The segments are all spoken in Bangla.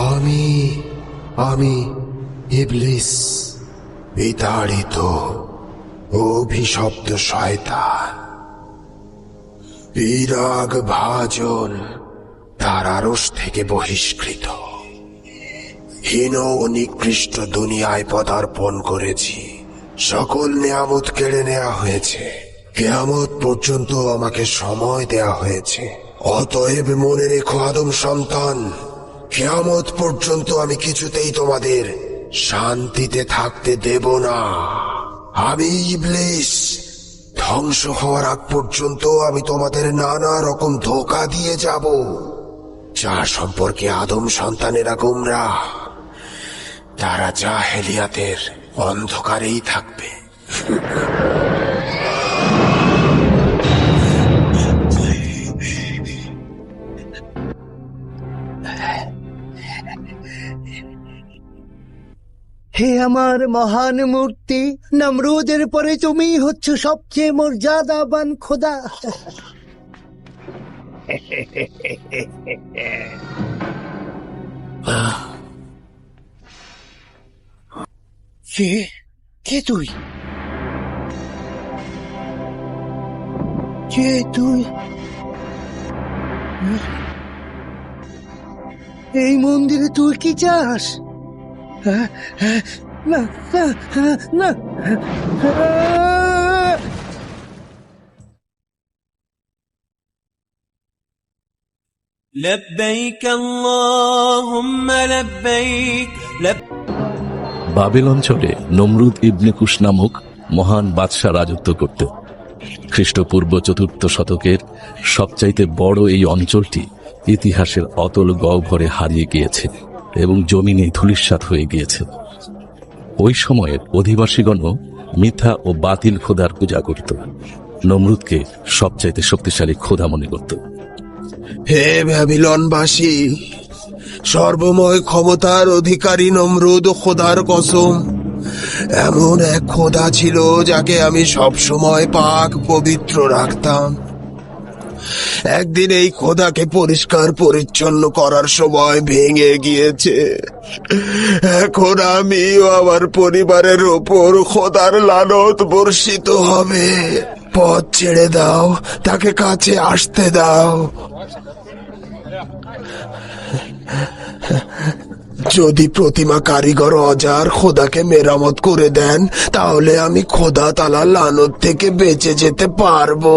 আমি আমি ইবলিস, বিতাড়িত অভিশপ্ত শয়তান, বিরাগ ভাজন, তার আরশ থেকে বহিষ্কৃত, হীন ও নিকৃষ্ট দুনিয়ায় পদার্পণ করেছি। সকল নিয়ামত কেড়ে নেওয়া হয়েছে। কিয়ামত পর্যন্ত আমাকে সময় দেয়া হয়েছে। অতএব মনে রেখো আদম সন্তান, কিয়ামত পর্যন্ত আমি কিছুতেই তোমাদের শান্তিতে থাকতে দেব না। আমি ইবলিস, ধ্বংস হওয়ার আগ পর্যন্ত আমি তোমাদের নানা রকম ধোঁকা দিয়ে যাব, যা সম্পর্কে আদম সন্তানেরা গোমরাহ। তারা জাহেলিয়াতের অন্ধকারেই থাকবে। হে আমার মহান মূর্তি, নমরুদের পরে তুমি হচ্ছ সবচেয়ে মর্যাদাবান খোদা। কে কে তুই? কে তুই? এই মন্দিরে তুই কি চাস? না না না। لبيك اللهم لبيك বাবেল অঞ্চলে নমরুদ ইবনে কুশ নামক মহান বাদশাহ রাজত্ব করত। খ্রিস্টপূর্ব ৪র্থ শতকের সবচাইতে বড় এই অঞ্চলটি ইতিহাসের অতল গহ্বরে হারিয়ে গিয়েছে এবং জমিনে ধূলিসাৎ হয়ে গিয়েছে। ওই সময়ের অধিবাসীগণও মিথ্যা ও বাতিল খোদার পূজা করত। নমরুদকে সবচাইতে শক্তিশালী খোদা মনে করত। হে ব্যাবিলনবাসী, সর্বময় ক্ষমতার অধিকারী নমরুদ খোদার কসম, এমন এক খোদা ছিল যাকে আমি সবসময় পাক পবিত্র রাখতাম। একদিন এই খোদাকে পরিষ্কার পরিচ্ছন্ন করার সময় ভেঙে গিয়েছে। এখন আমি ও আমার পরিবারের ওপর খোদার লানত বর্ষিত হবে। পথ ছেড়ে দাও, তাকে কাছে আসতে দাও। যদি প্রতিমা কারিগর অজার খোদাকে মেরামত করে দেন, তাহলে আমি খোদা তালা লানত থেকে বেঁচে যেতে পারবো।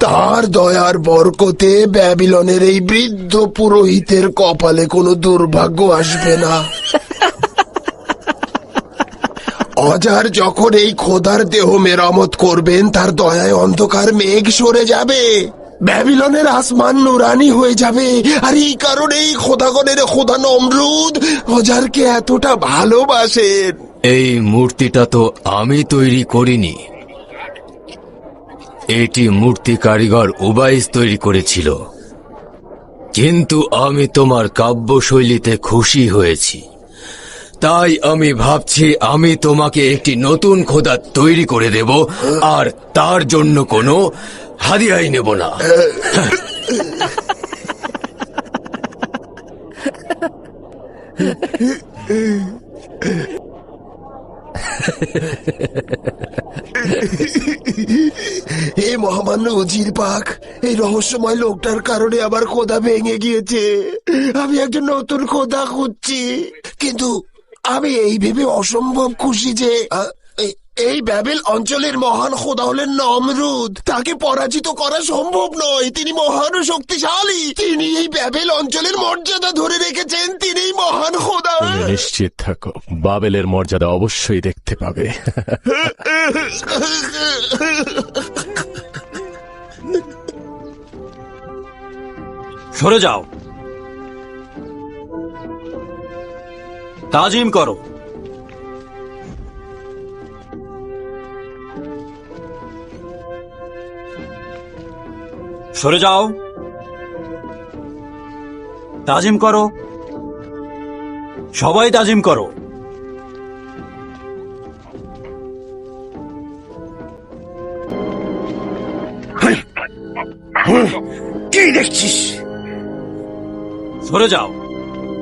তার দয়ার বরকতে ব্যাবিলনের এই বৃদ্ধ পুরোহিতের কপালে কোনো দুর্ভাগ্য আসবে না। অজার যখন এই খোদার দেহ মেরামত করবেন, তার দয়ায় অন্ধকার মেঘ সরে যাবে, ব্যাবিলনের আসমান নুরানি হয়ে যাবে। আর এই কারণেই খোদাগণের খোদা নমরুদ অজারকে এতটা ভালোবাসেন। এই মূর্তিটা তো আমি তৈরি করিনি, এটি মূর্তি কারিগর উবাইস তৈরি করেছিল। কিন্তু আমি তোমার কাব্যশৈলীতে খুশি হয়েছি, তাই আমি ভাবছি আমি তোমাকে একটি নতুন খোদা তৈরি করে দেব, আর তার জন্য কোনো হাদিয়াই নেব না। হে মহামান্য উজির পাক, এই রহস্যময় লোকটার কারণে আমার খোদা ভেঙে গিয়েছে। আমি একজন নতুন খোদা খুঁজছি, কিন্তু আমি এই ভেবে অসম্ভব খুশি যে এই ব্যাবেল অঞ্চলের মহান খোদা হলেন নমরুদ। তাকে পরাজিত করা সম্ভব নয়। তিনি মহান ও শক্তিশালী। তিনি এই ব্যাবেল অঞ্চলের মর্যাদা ধরে রেখেছেন। তিনি মহান খোদা। নিশ্চিত থাকো, বাবেলের মর্যাদা অবশ্যই দেখতে পাবে। সরে যাও, তাজিম করো। সরে যাও, তাজিম করো, সবাই তাজিম করো। কি দেখছিস? সরে যাও,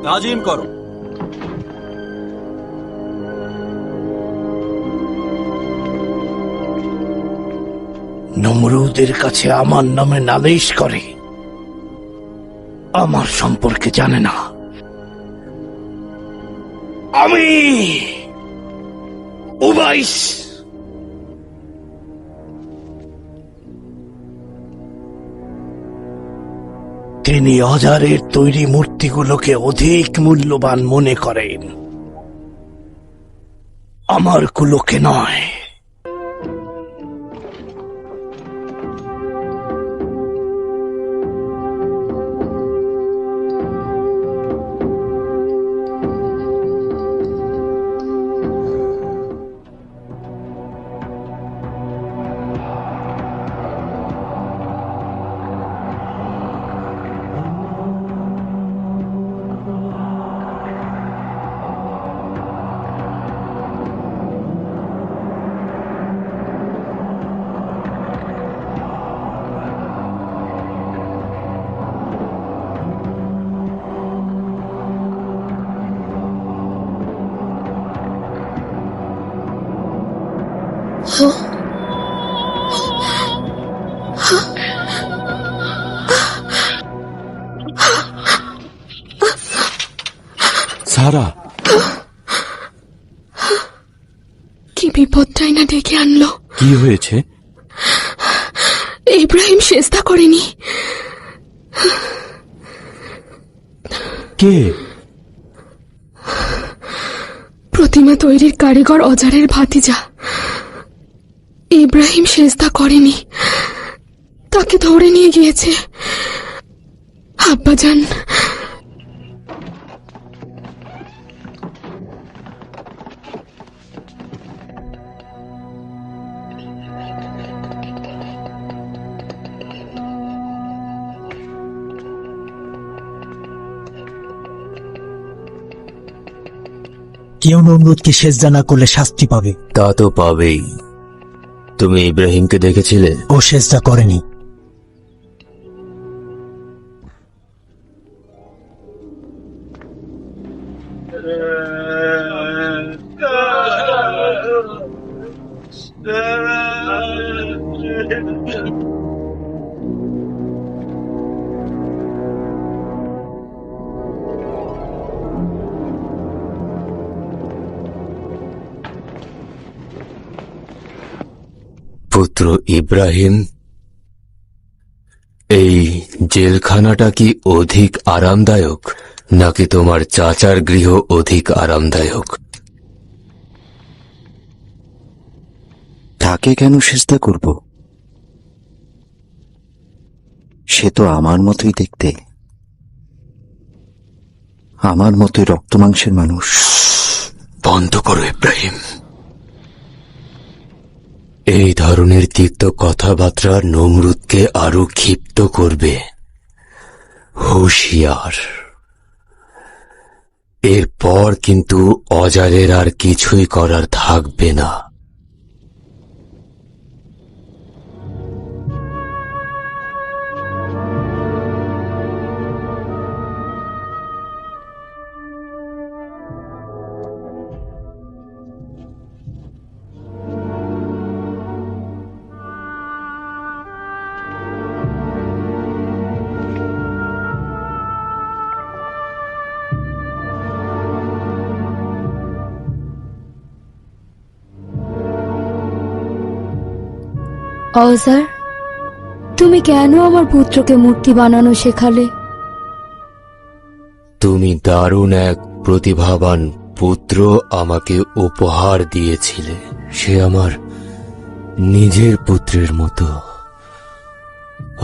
তাজিম করো। নমরুদের কাছে আমার নামে নালিশ করে, আমার সম্পর্কে জানে না। আমি উবাইস। তিনি অজারের তৈরি মূর্তিগুলোকে অধিক মূল্যবান মনে করেন, আমার গুলোকে নয়। সারা, কি বিপদটাই না ডেকে আনলো। কি হয়েছে? ইব্রাহিম সেজদা করেনি। কে? প্রতিমা তৈরির কারিগর অজারের ভাতিজা। ইব্রাহিম সেজদা করেনি, তাকে ধরে নিয়ে গিয়েছে। আব্বাজান, কেউ নমরুদকে সেজদা না করলে শাস্তি পাবে। তা তো পাবেই। তুমি ইব্রাহিমকে দেখেছিলে? ও সেজদা করেনি। পুত্র ইব্রাহিম, এই জেলখানাটা কি অধিক আরামদায়ক, নাকি তোমার চাচার গৃহ অধিক আরামদায়ক? তাকে কেন সেজদা করব? সে তো আমার মতোই দেখতে, আমার মতোই রক্ত মাংসের মানুষ। বন্ধ করো ইব্রাহিম। এই ধরনের তিক্ত কথাবার্তা নমরুদকে আরো ক্ষিপ্ত করবে। হুঁশিয়ার। এরপর কিন্তু অজারের আর কিছুই করার থাকবে না। অজার, তুমি কেন আমার পুত্রকে মূর্তি বানানো শেখালে? তুমি দারুণ এক প্রতিভাবান পুত্র আমাকে উপহার দিয়েছিলে। সে আমার নিজের পুত্রের মতো।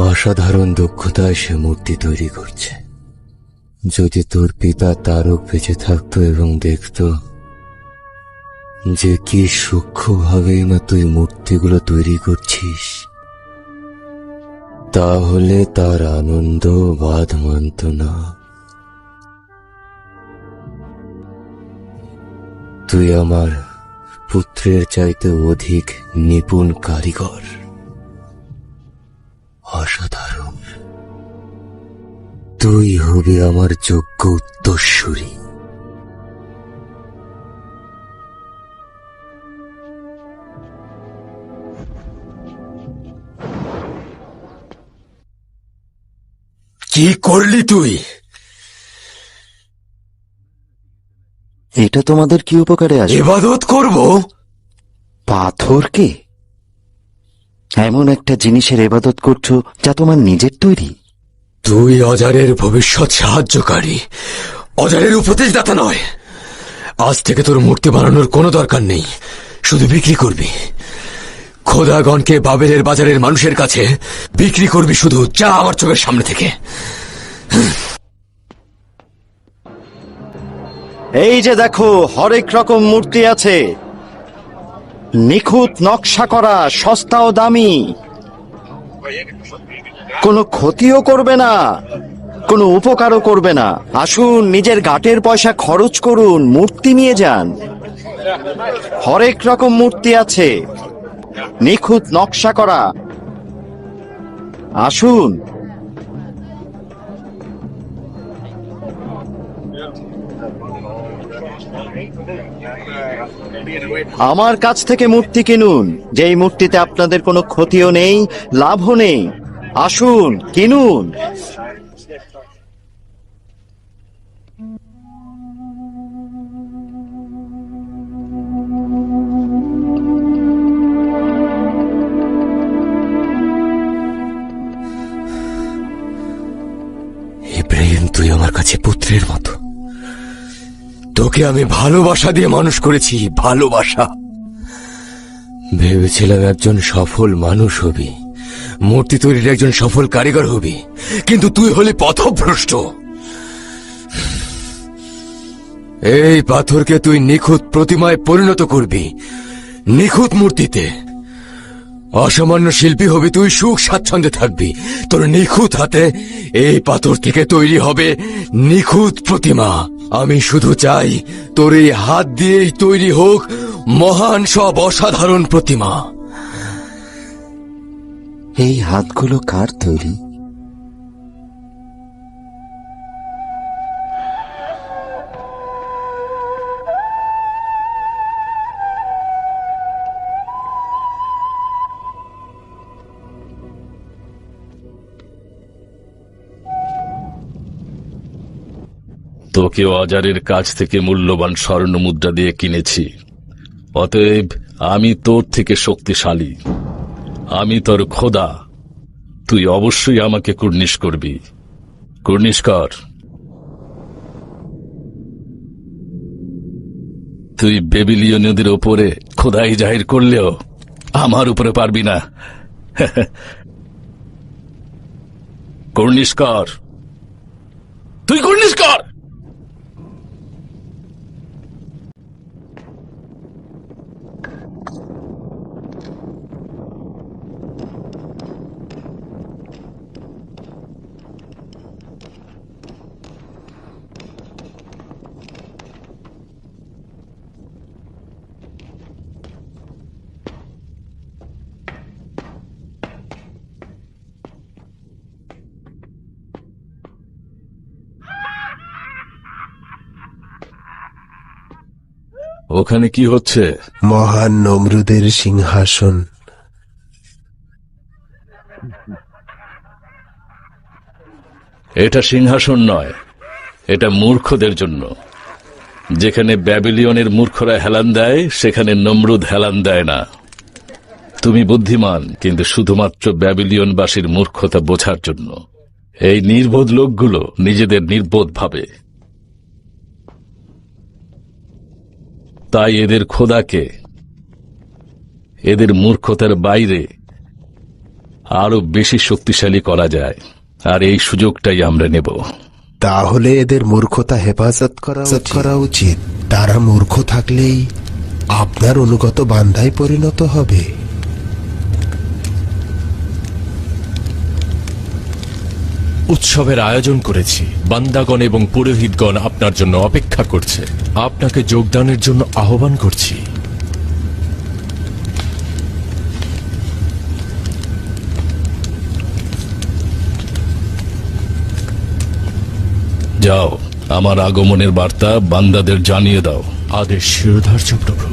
অসাধারণ দক্ষতায় সে মূর্তি তৈরি করছে। যদি তোর পিতা তারক বেঁচে থাকতো এবং দেখতো যে কি সূক্ষ্মভাবে না তুই মূর্তিগুলো তৈরি করছিস, তাহলে তার আনন্দ বাদ মানত না। তুই আমার পুত্রের চাইতে অধিক নিপুণ কারিগর। অসাধারণ। তুই হবি আমার যোগ্য উত্তরসূরি। কি করলি তুই? এটা তোমাদের কি উপকারে আসবে? ইবাদত করব? পাথরকে? এমন একটা জিনিসের ইবাদত করছো যা তোমার নিজের তৈরি। তুই অজারের ভবিষ্যৎ সাহায্যকারী, অজারের উপদেশদাতা নয়। আজ থেকে তোর মূর্তি বানানোর কোনো দরকার নেই, শুধু বিক্রি করবি। খোদাগণকে বাবেলের বাজারের মানুষের কাছে বিক্রি করবি শুধু। যা আমার চোখের সামনে থেকে। এই যে দেখো, হরেক রকম মূর্তি আছে, নিখুঁত নকশা করা, সস্তা ও দামি। কোনো ক্ষতিও করবে না, কোনো উপকারও করবে না। আসুন, নিজের গাটের পয়সা খরচ করুন, মূর্তি নিয়ে যান। হরেক রকম মূর্তি আছে, নিখুঁত নকশা করা। আসুন। আমার কাছ থেকে মূর্তি কিনুন, যেই মূর্তিতে আপনাদের কোনো ক্ষতিও নেই, লাভও নেই। আসুন, কিনুন। ইব্রাহিম, তুই আমার কাছে পুত্রের মতো। তোকে আমি ভালোবাসা দিয়ে মানুষ করেছি, ভালোবাসা। ভেবেছিলাম একজন সফল মানুষ হবি, মূর্তি তৈরির একজন সফল কারিগর হবি, কিন্তু তুই হলি পথভ্রষ্ট। এই পাথরকে তুই নিখুঁত প্রতিমায় পরিণত করবি, নিখুঁত মূর্তিতে। অসামান্য শিল্পী হবি তুই, সুখ স্বাচ্ছন্দ্যে থাকবি। তোর নিখুঁত হাতে এই পাথর থেকে তৈরি হবে নিখুঁত প্রতিমা। আমি শুধু চাই তোর এই হাত দিয়েই তৈরি হোক মহান সব অসাধারণ প্রতিমা। এই হাতগুলো কার তৈরি? তোকে অজারের কাছ থেকে মূল্যবান স্বর্ণ মুদ্রা দিয়ে কিনেছি, অতএব আমি তোর থেকে শক্তিশালী। আমি তোর খোদা, তুই অবশ্যই আমাকে কুর্নিশ করবি। কুর্নিশ কর। তুই বেবিলিয়নীয়দের ওপরে খোদাই জাহির করলেও আমার উপরে পারবি না। কুর্নিশ কর, তুই কুর্নিশ কর। ওখানে কি হচ্ছে? মহান নমরুদের সিংহাসন। এটা সিংহাসন নয়, এটা মূর্খদের জন্য। যেখানে ব্যাবিলিয়নের মূর্খরা হেলান দেয়, সেখানে নমরুদ হেলান দেয় না। তুমি বুদ্ধিমান, কিন্তু শুধুমাত্র ব্যাবিলিয়নবাসীর মূর্খতা বোঝার জন্য। এই নির্বোধ লোকগুলো নিজেদের নির্বোধ ভাবে, তাই এদের খোদাকে এদের মূর্খতার বাইরে আরো বেশি শক্তিশালী করা যায়, আর এই সুযোগটাই আমরা নেব। তাহলে এদের মূর্খতা হেফাজত করা উচিত। তারা মূর্খ থাকলেই আপনার অনুগত বান্দায় পরিণত হবে। উৎসবের আয়োজন করেছি, বান্দাগণ এবং পুরোহিতগণ আপনার জন্য অপেক্ষা করছে। আপনাকে যোগদানের জন্য আহ্বান করছি। যাও, আমার আগমনের বার্তা বান্দাদের জানিয়ে দাও। আদেশ শিরোধার্য প্রভু।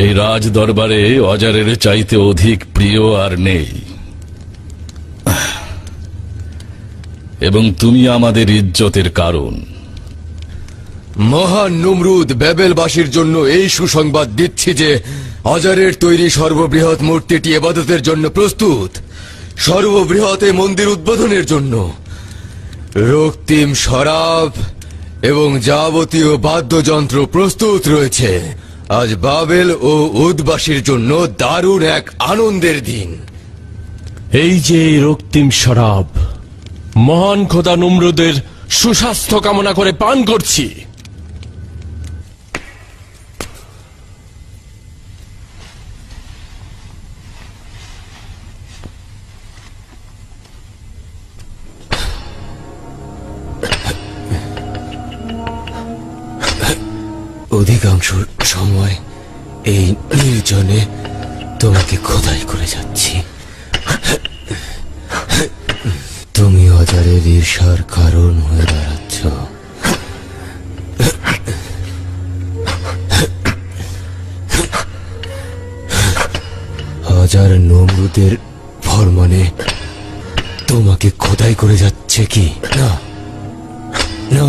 এই রাজ দরবারে অজারের চাইতে অধিক প্রিয় আর নেই, এবং তুমি আমাদের ইজ্জতের কারণ। মহান নমরুদ ব্যাবেলবাসীর জন্য এই সুসংবাদ দিচ্ছি যে অজারের তৈরি সর্ববৃহৎ মূর্তিটি ইবাদতের জন্য প্রস্তুত। সর্ববৃহৎ এই মন্দির উদ্বোধনের জন্য রক্তিম শরাব এবং যাবতীয় বাদ্যযন্ত্র প্রস্তুত রয়েছে। আজ বাবেল ও উদবাসীর জন্য দারুণ এক আনন্দের দিন। এই যে এই রক্তিম শরাব, মহান খোদা নমরুদের সুস্বাস্থ্য কামনা করে পান করছি। অধিকাংশ সময় এই নির্জনে তোমাকে খোদাই করে যাচ্ছি। তুমি অজারের ঈর্ষার কারণ হয়ে দাঁড়াচ্ছ। অজার নমরুদের ফরমানে তোমাকে খোদাই করে যাচ্ছে কি না? না,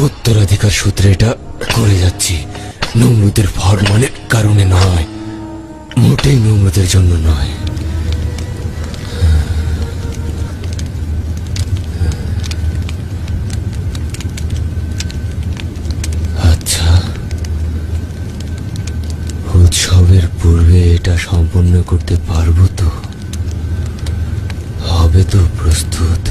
উত্তরাধিকার সূত্রে এটা করে যাচ্ছি। নমরুদের ফরমানের কারণে নয়, মোটেই নমরুদের জন্য নয়। আচ্ছা, উৎসবের পূর্বে এটা সম্পন্ন করতে পারবো তো? হবে তো প্রস্তুত?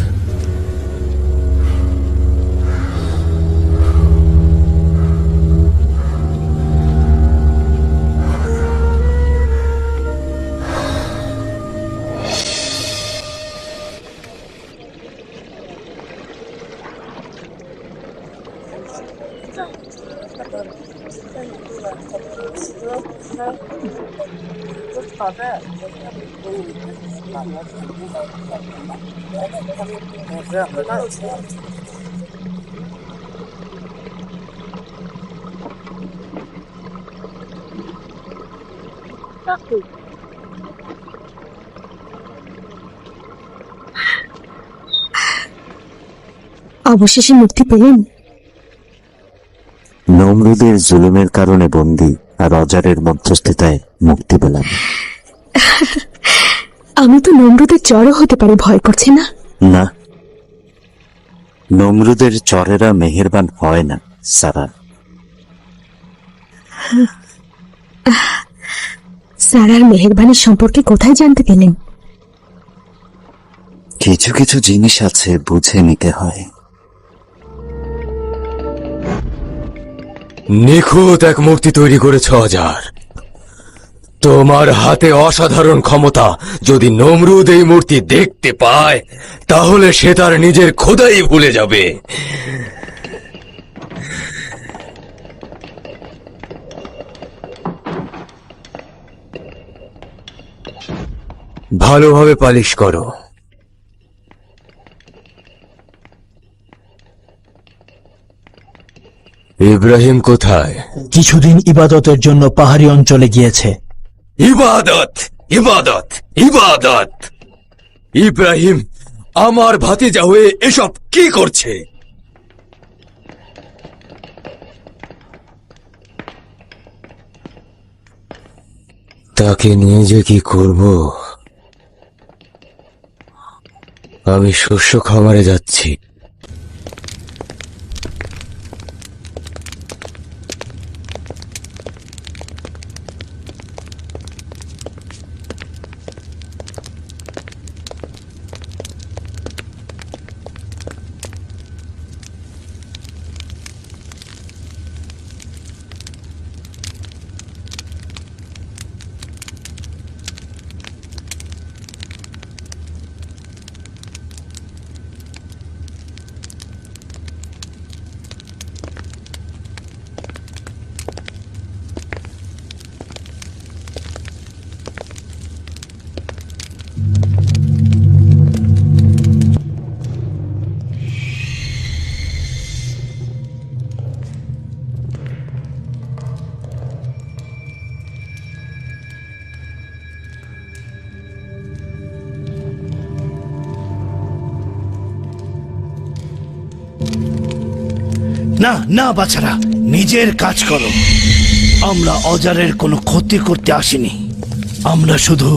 অবশেষে মুক্তি পেলেন? নমরুদের জুলুমের কারণে বন্দী, আর অজারের মধ্যস্থতায় মুক্তি পেলাম। আমি তো নমরুদের চরও হতে পারে, ভয় করছে না? না, নমরুদের চরেরা মেহেরবান হয় না সারা। সারার মেহেরবানির সম্পর্কে কোথায় জানতে পেলেন? কিছু কিছু জিনিস আছে, বুঝে নিতে হয়। নিখুঁত এক মূর্তি তৈরি করেছ অজার। তোমার হাতে অসাধারণ ক্ষমতা। যদি নমরুদ এই মূর্তি দেখতে পায়, তাহলে সে তার নিজের খোদাই ভুলে যাবে। ভালোভাবে পালিশ করো। ইব্রাহিম কোথায়? কিছুদিন ইবাদতের জন্য পাহাড়ি অঞ্চলে গিয়েছে। ইবাদত, ইবাদত, ইবাদত! ইব্রাহিম আমার ভাতিজা হয়ে এসব কি করছে? তাকে নিয়ে যে কি করব? আমি শস্য খামারে যাচ্ছি। না না বাছারা, নিজের কাজ করো। আমরা অজারের কোনো ক্ষতি করতে আসিনি। আমরা শুধু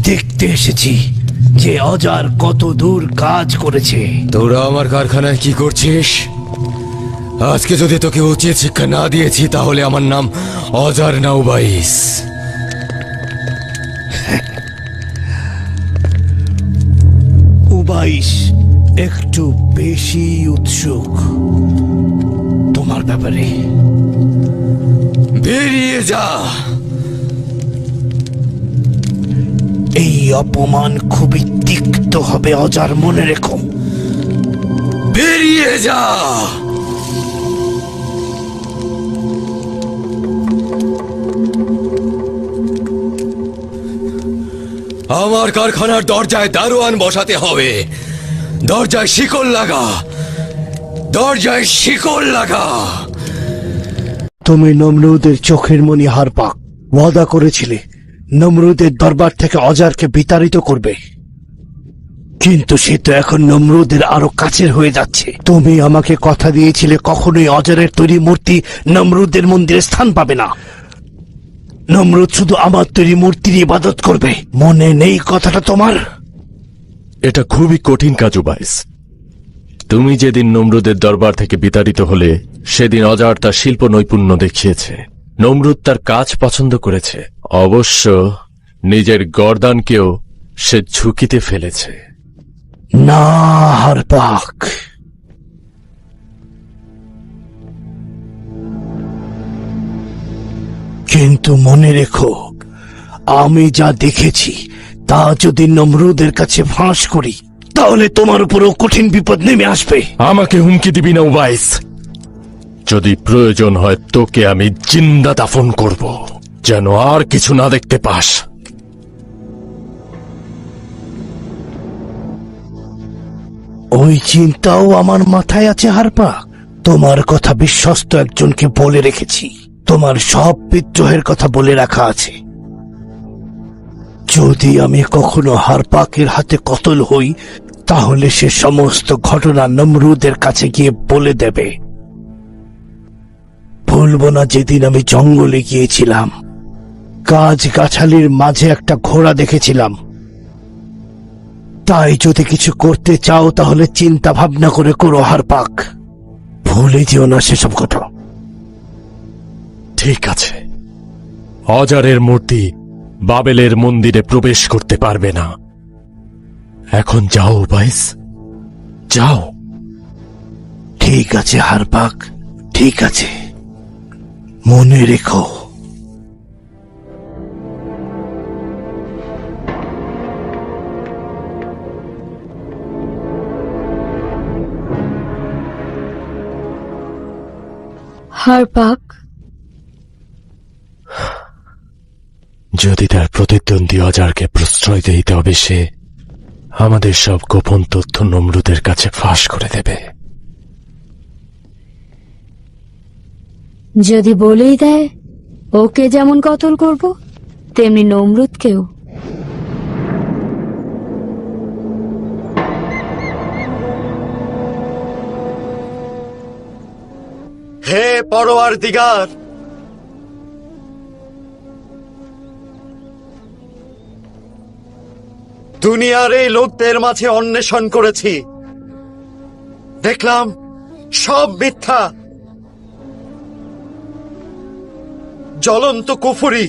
দেখতে এসেছি যে অজার কত দূর কাজ করেছে। তোরা আমার কারখানায় কি করছিস? আজকে যদি তোকে উচিত শিক্ষা না দিয়েছি তাহলে আমার নাম অজার না উবাইস। উবাইস একটু বেশি উৎসুক তোমার ব্যাপারে। বেরিয়ে যা। এই অপমান খুবই তিক্ত হবে অজার, মনে রেখো। বেরিয়ে যা। আমার কারখানার দরজায় দারোয়ান বসাতে হবে। দরজায় শিকল লাগা, দরজায় শিকল লাগা। তুমি নমরুদের চোখের মনি হারপাক ওয়াদা করেছিলে নমরুদের দরবার থেকে অজারকে বিতাড়িত করবে, কিন্তু সে তো এখন নমরুদের আরো কাছের হয়ে যাচ্ছে। তুমি আমাকে কথা দিয়েছিলে কখনোই অজারের তৈরি মূর্তি নমরুদের মন্দিরে স্থান পাবে না। নমরুদ শুধু আমার তৈরি মূর্তির ইবাদত করবে, মনে নেই কথাটা তোমার? এটা খুবই কঠিন কাজ উবাইস। তুমি যেদিন নমরুদের দরবার থেকে বিতাড়িত হলে সেদিন অজার তার শিল্প নৈপুণ্য দেখিয়েছে। নমরুদ তার কাজ পছন্দ করেছে, অবশ্য নিজের গর্দানকেও সে ঝুঁকিতে ফেলেছে। না হারপাক, কিন্তু মনে রেখো, আমি যা দেখেছি তা যদি নমরুদের কাছে ফাঁস করি তাহলে তোমার উপরও কঠিন বিপদ নেমে আসবে। আমাকে হুমকি দিবি না উবাইস। যদি প্রয়োজন হয় তোকে আমি জিন্দা দাফন করব, যেন আর কিছু না দেখতে পাস। ওই চিন্তাও আমার মাথায় আছে হারপাক। তোমার কথা বিশ্বস্ত একজনকে বলে রেখেছি, তোমার সব বিদ্রোহের কথা বলে রাখা আছে। যদি আমি কখনো হারপাকের হাতে কতল হই তাহলে সে সমস্ত ঘটনা নমরুদের কাছে গিয়ে বলে দেবে। ভুলব না যেদিন আমি জঙ্গলে গিয়েছিলাম, গাছ গাছালির মাঝে একটা ঘোড়া দেখেছিলাম। তাই যদি কিছু করতে চাও তাহলে চিন্তা ভাবনা করে করো হারপাক, ভুলে যেও না সেসব কথা। ঠিক আছে, অজারের মূর্তি বাবেলের মন্দিরে প্রবেশ করতে পারবে না। এখন যাও উবাইস, যাও। ঠিক আছে হারপাক, ঠিক আছে, মনে রেখো। হারপাক, যদি তার প্রতিদ্বন্দ্বী অজারকে প্রশ্রয় দেয় তবে সে আমাদের সব গোপন তথ্য নমরুদের কাছে ফাঁস করে দেবে। যদি বলেই দেয় ওকে যেমন কতল করব তেমনি নমরুদকেও। হে পরওয়ারদিগার, দুনিয়ার এই লোকদের মাঝে অন্বেষণ করেছি, দেখলাম সব মিথ্যা, জ্বলন্ত কুফরি।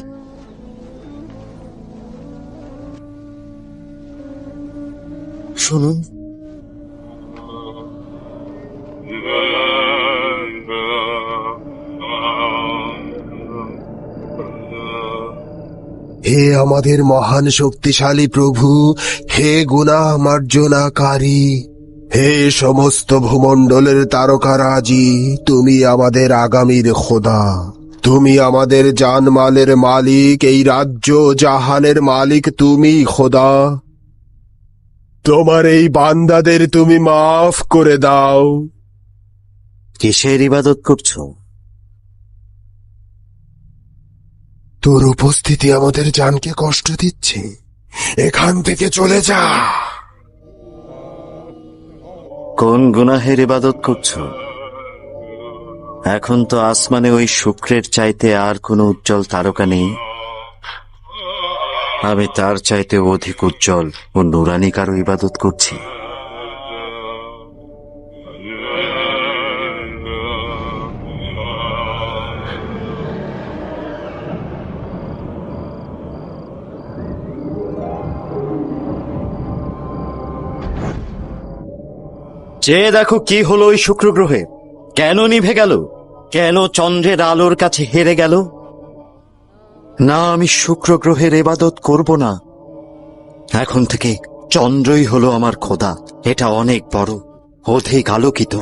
শুনুন, হে আমাদের মহান শক্তিশালী প্রভু, হে গুনাহ মার্জনাকারী, হে সমস্ত ভূমণ্ডলের তারকারাজি, তুমি আমাদের আগামীর খোদা। তুমি আমাদের জানমালের মালিক, এই রাজ্য জাহানের মালিক তুমি খোদা। তোমার এই বান্দাদের তুমি মাফ করে দাও। কিসের ইবাদত করছো? তোর উপস্থিতি আমাদের জানকে কষ্ট দিচ্ছে, এখান থেকে চলে যা। কোন গুনাহের ইবাদত করছো? এখন তো আসমানে ওই শুক্রের চাইতে আর কোনো উজ্জ্বল তারকা নেই। আমি তার চাইতে অধিক উজ্জ্বল ও নুরানি কারো ইবাদত করছি। চেয়ে দেখো কি হলো ওই শুক্র গ্রহে, কেন নিভে গেল, কেন চন্দ্রের আলোর কাছে হেরে গেল। না, আমি শুক্র গ্রহের ইবাদত করব না। এখন থেকে চন্দ্রই হলো আমার খোদা। এটা অনেক বড়, অধিক আলোকিত।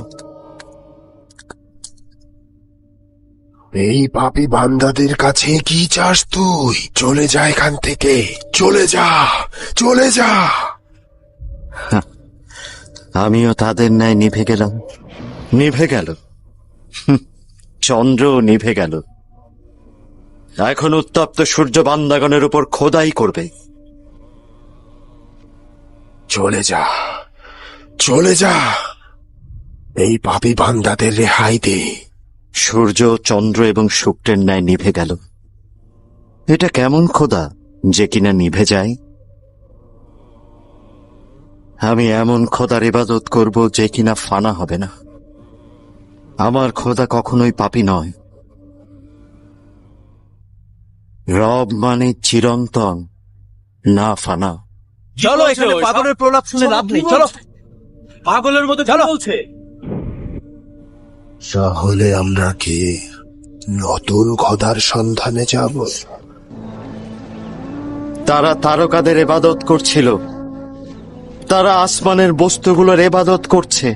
এই পাপী বান্দাদের কাছে কি চাস তুই? চলে যা এখান থেকে, চলে যা, চলে যা। আমিও তাদের ন্যায় নিভে গেলাম। নিভে গেল, চন্দ্র নিভে গেল। এখন উত্তপ্ত সূর্য বান্দাগণের উপর খোদাই করবে। চলে যা, চলে যা, এই পাপী বান্দাদের রেহাই দে। সূর্য, চন্দ্র এবং শুক্রের ন্যায় নিভে গেল। এটা কেমন খোদা যে কিনা নিভে যায়? আমি এমন খোদার ইবাদত করব যে কিনা ফানা হবে না। আমার খোদা কখনোই পাপী নয়। রব মানে চিরন্তন, না ফানা। চলো, এখানে পাগলের প্রলাপ শুনে লাভ নেই। চলো, পাগলের মতো চলো বলছে। তাহলে আমরা কি নতুন খোদার সন্ধানে যাব? তারা তারকাদের ইবাদত করছিল, তারা আসমানের বস্তুগুলোর ইবাদত করছে।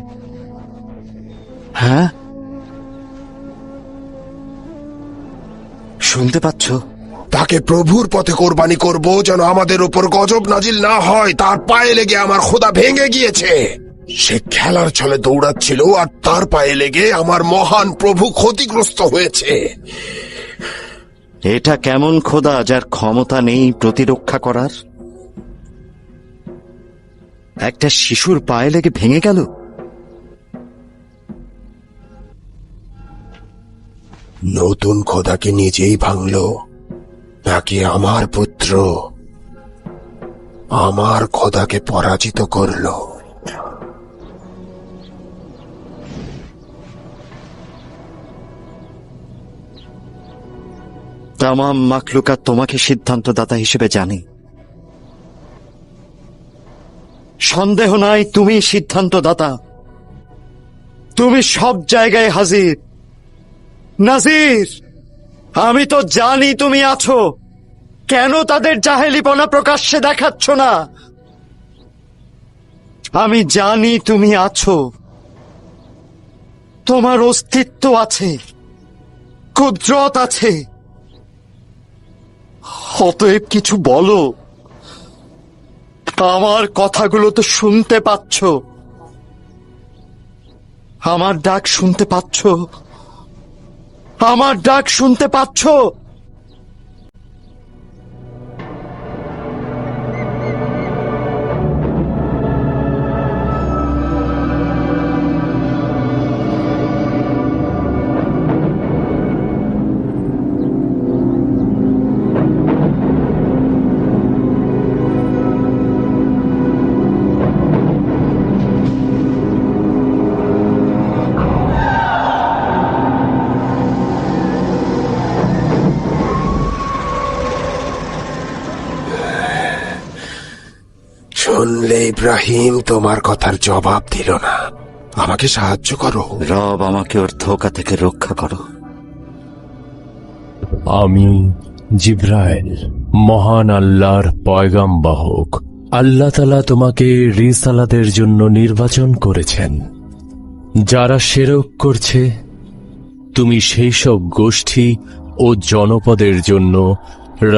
হ্যাঁ, শুনতে পাচ্ছ? তাকে প্রভুর পথে কোরবানি করব যেন আমাদের উপর গজব নাজিল না হয়। তার পায়ে লেগে আমার খোদা ভেঙে গিয়েছে। সে খেলার ছলে দৌড়াচ্ছিল আর তার পায়ে লেগে আমার মহান প্রভু ক্ষতিগ্রস্ত হয়েছে। এটা কেমন খোদা যার ক্ষমতা নেই প্রতিরক্ষা করার? একটা শিশুর পায়ে লেগে ভেঙে গেল। নতুন খোদাকে নিজেই ভাঙল নাকি আমার পুত্র আমার খোদাকে পরাজিত করল? তামাম মাখলুকাত তোমাকে সিদ্ধান্তদাতা হিসেবে জানে। সন্দেহ নাই তুমি সিদ্ধান্তদাতা। তুমি সব জায়গায় হাজির। নাজির, আমি তো জানি তুমি আছো। কেন তাদের জাহেলিপনা প্রকাশ্যে দেখাচ্ছ না? আমি জানি তুমি আছো, তোমার অস্তিত্ব আছে, কুদরত আছে। অতএব কিছু বলো। আমার কথাগুলো তো শুনতে পাচ্ছ, আমার ডাক শুনতে পাচ্ছ, আমার ডাক শুনতে পাচ্ছ? শুনলে ইব্রাহিম তোমার কথার জবাব দিল না। আমাকে সাহায্য করো। রব, আমাকে ওর ধোঁকা থেকে রক্ষা করো। আমি জিব্রাইল, মহান আল্লাহর পয়গামবাহক। আল্লাহ তাআলা তোমাকে রিসালাতের জন্য নির্বাচন করেছেন। যারা শিরক করছে, তুমি সেই সব গোষ্ঠী ও জনপদের জন্য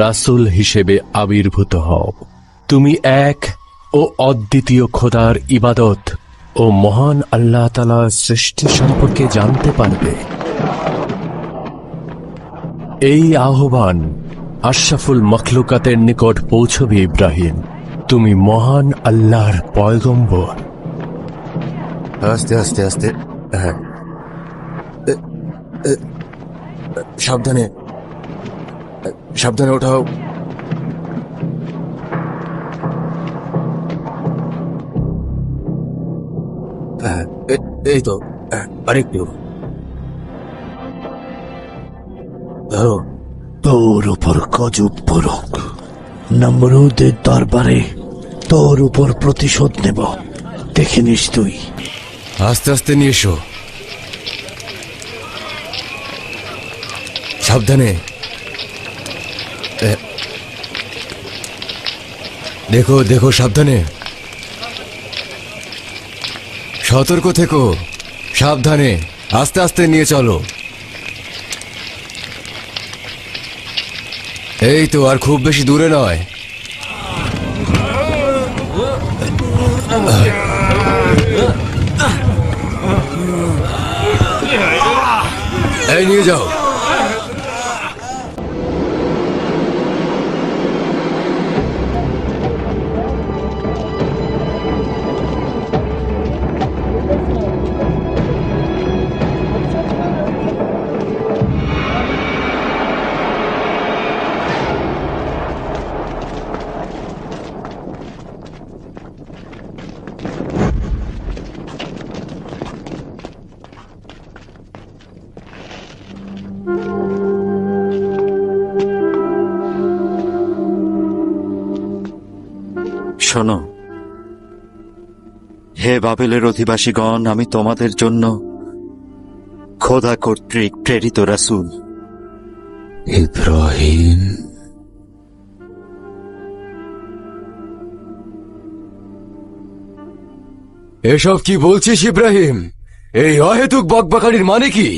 রাসূল হিসেবে আবির্ভূত হও। তুমি এক ও অদ্বিতীয় খোদার ইবাদত ও মহান আল্লাহ তাআলার সৃষ্টি সম্পর্কে জানতে পারবে। এই আহ্বান আশরাফুল মখলুকাতের নিকট পৌঁছবে ইব্রাহিম। তুমি মহান আল্লাহর পয়গম্বর। আস্তে আস্তে আস্তে। হ্যাঁ, সাবধানে সাবধানে ওঠাও। এই তো, আরেকটু ধরো। তোর উপর গজব পড়ুক। নমরুদের দরবারে তোর উপর প্রতিশোধ নেব, দেখে নিস তুই। আস্তে আস্তে নিয়ে এসো, সাবধানে। দেখো দেখো, সাবধানে, সতর্ক থেকো, সাবধানে, আস্তে আস্তে নিয়ে চলো। এই তো, আর খুব বেশি দূরে নয়। এই নিয়ে যাও। শোনো, হে বাবেলের অধিবাসীগণ, আমি তোমাদের জন্য খোদা কর্তৃক প্রেরিত রাসূল। ইব্রাহিম, এসব কি বলছিস ইব্রাহিম? এই অহেতুক বকবকানির মানে কি?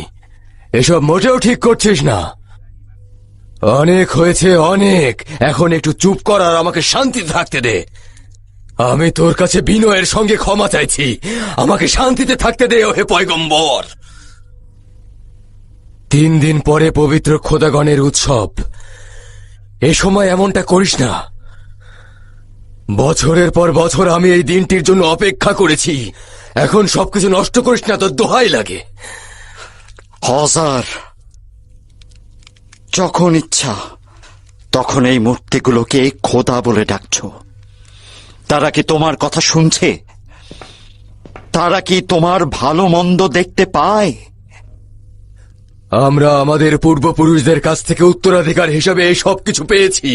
এসব মোটেও ঠিক করছিস না। অনেক হয়েছে, অনেক। এখন একটু চুপ কর আর আমাকে শান্তিতে থাকতে দে। আমি তোর কাছে বিনয়ের সঙ্গে ক্ষমা চাইছি। আমাকে শান্তিতে থাকতে দে, ওহে পয়গম্বর। 3 দিন পরে পবিত্র খোদাগণের উৎসব। এ সময় এমনটা করিস না। বছরের পর বছর আমি এই দিনটির জন্য অপেক্ষা করেছি। এখন সবকিছু নষ্ট করিস না, তোর দোহাই লাগে। হজার, যখন ইচ্ছা তখন এই মূর্তিগুলোকে খোদা বলে ডাকছো। তারা কি তোমার কথা শুনছে? তারা কি তোমার ভালো মন্দ দেখতে পায়? আমরা আমাদের পূর্বপুরুষদের কাছ থেকে উত্তরাধিকার হিসেবে এই সব কিছু পেয়েছি।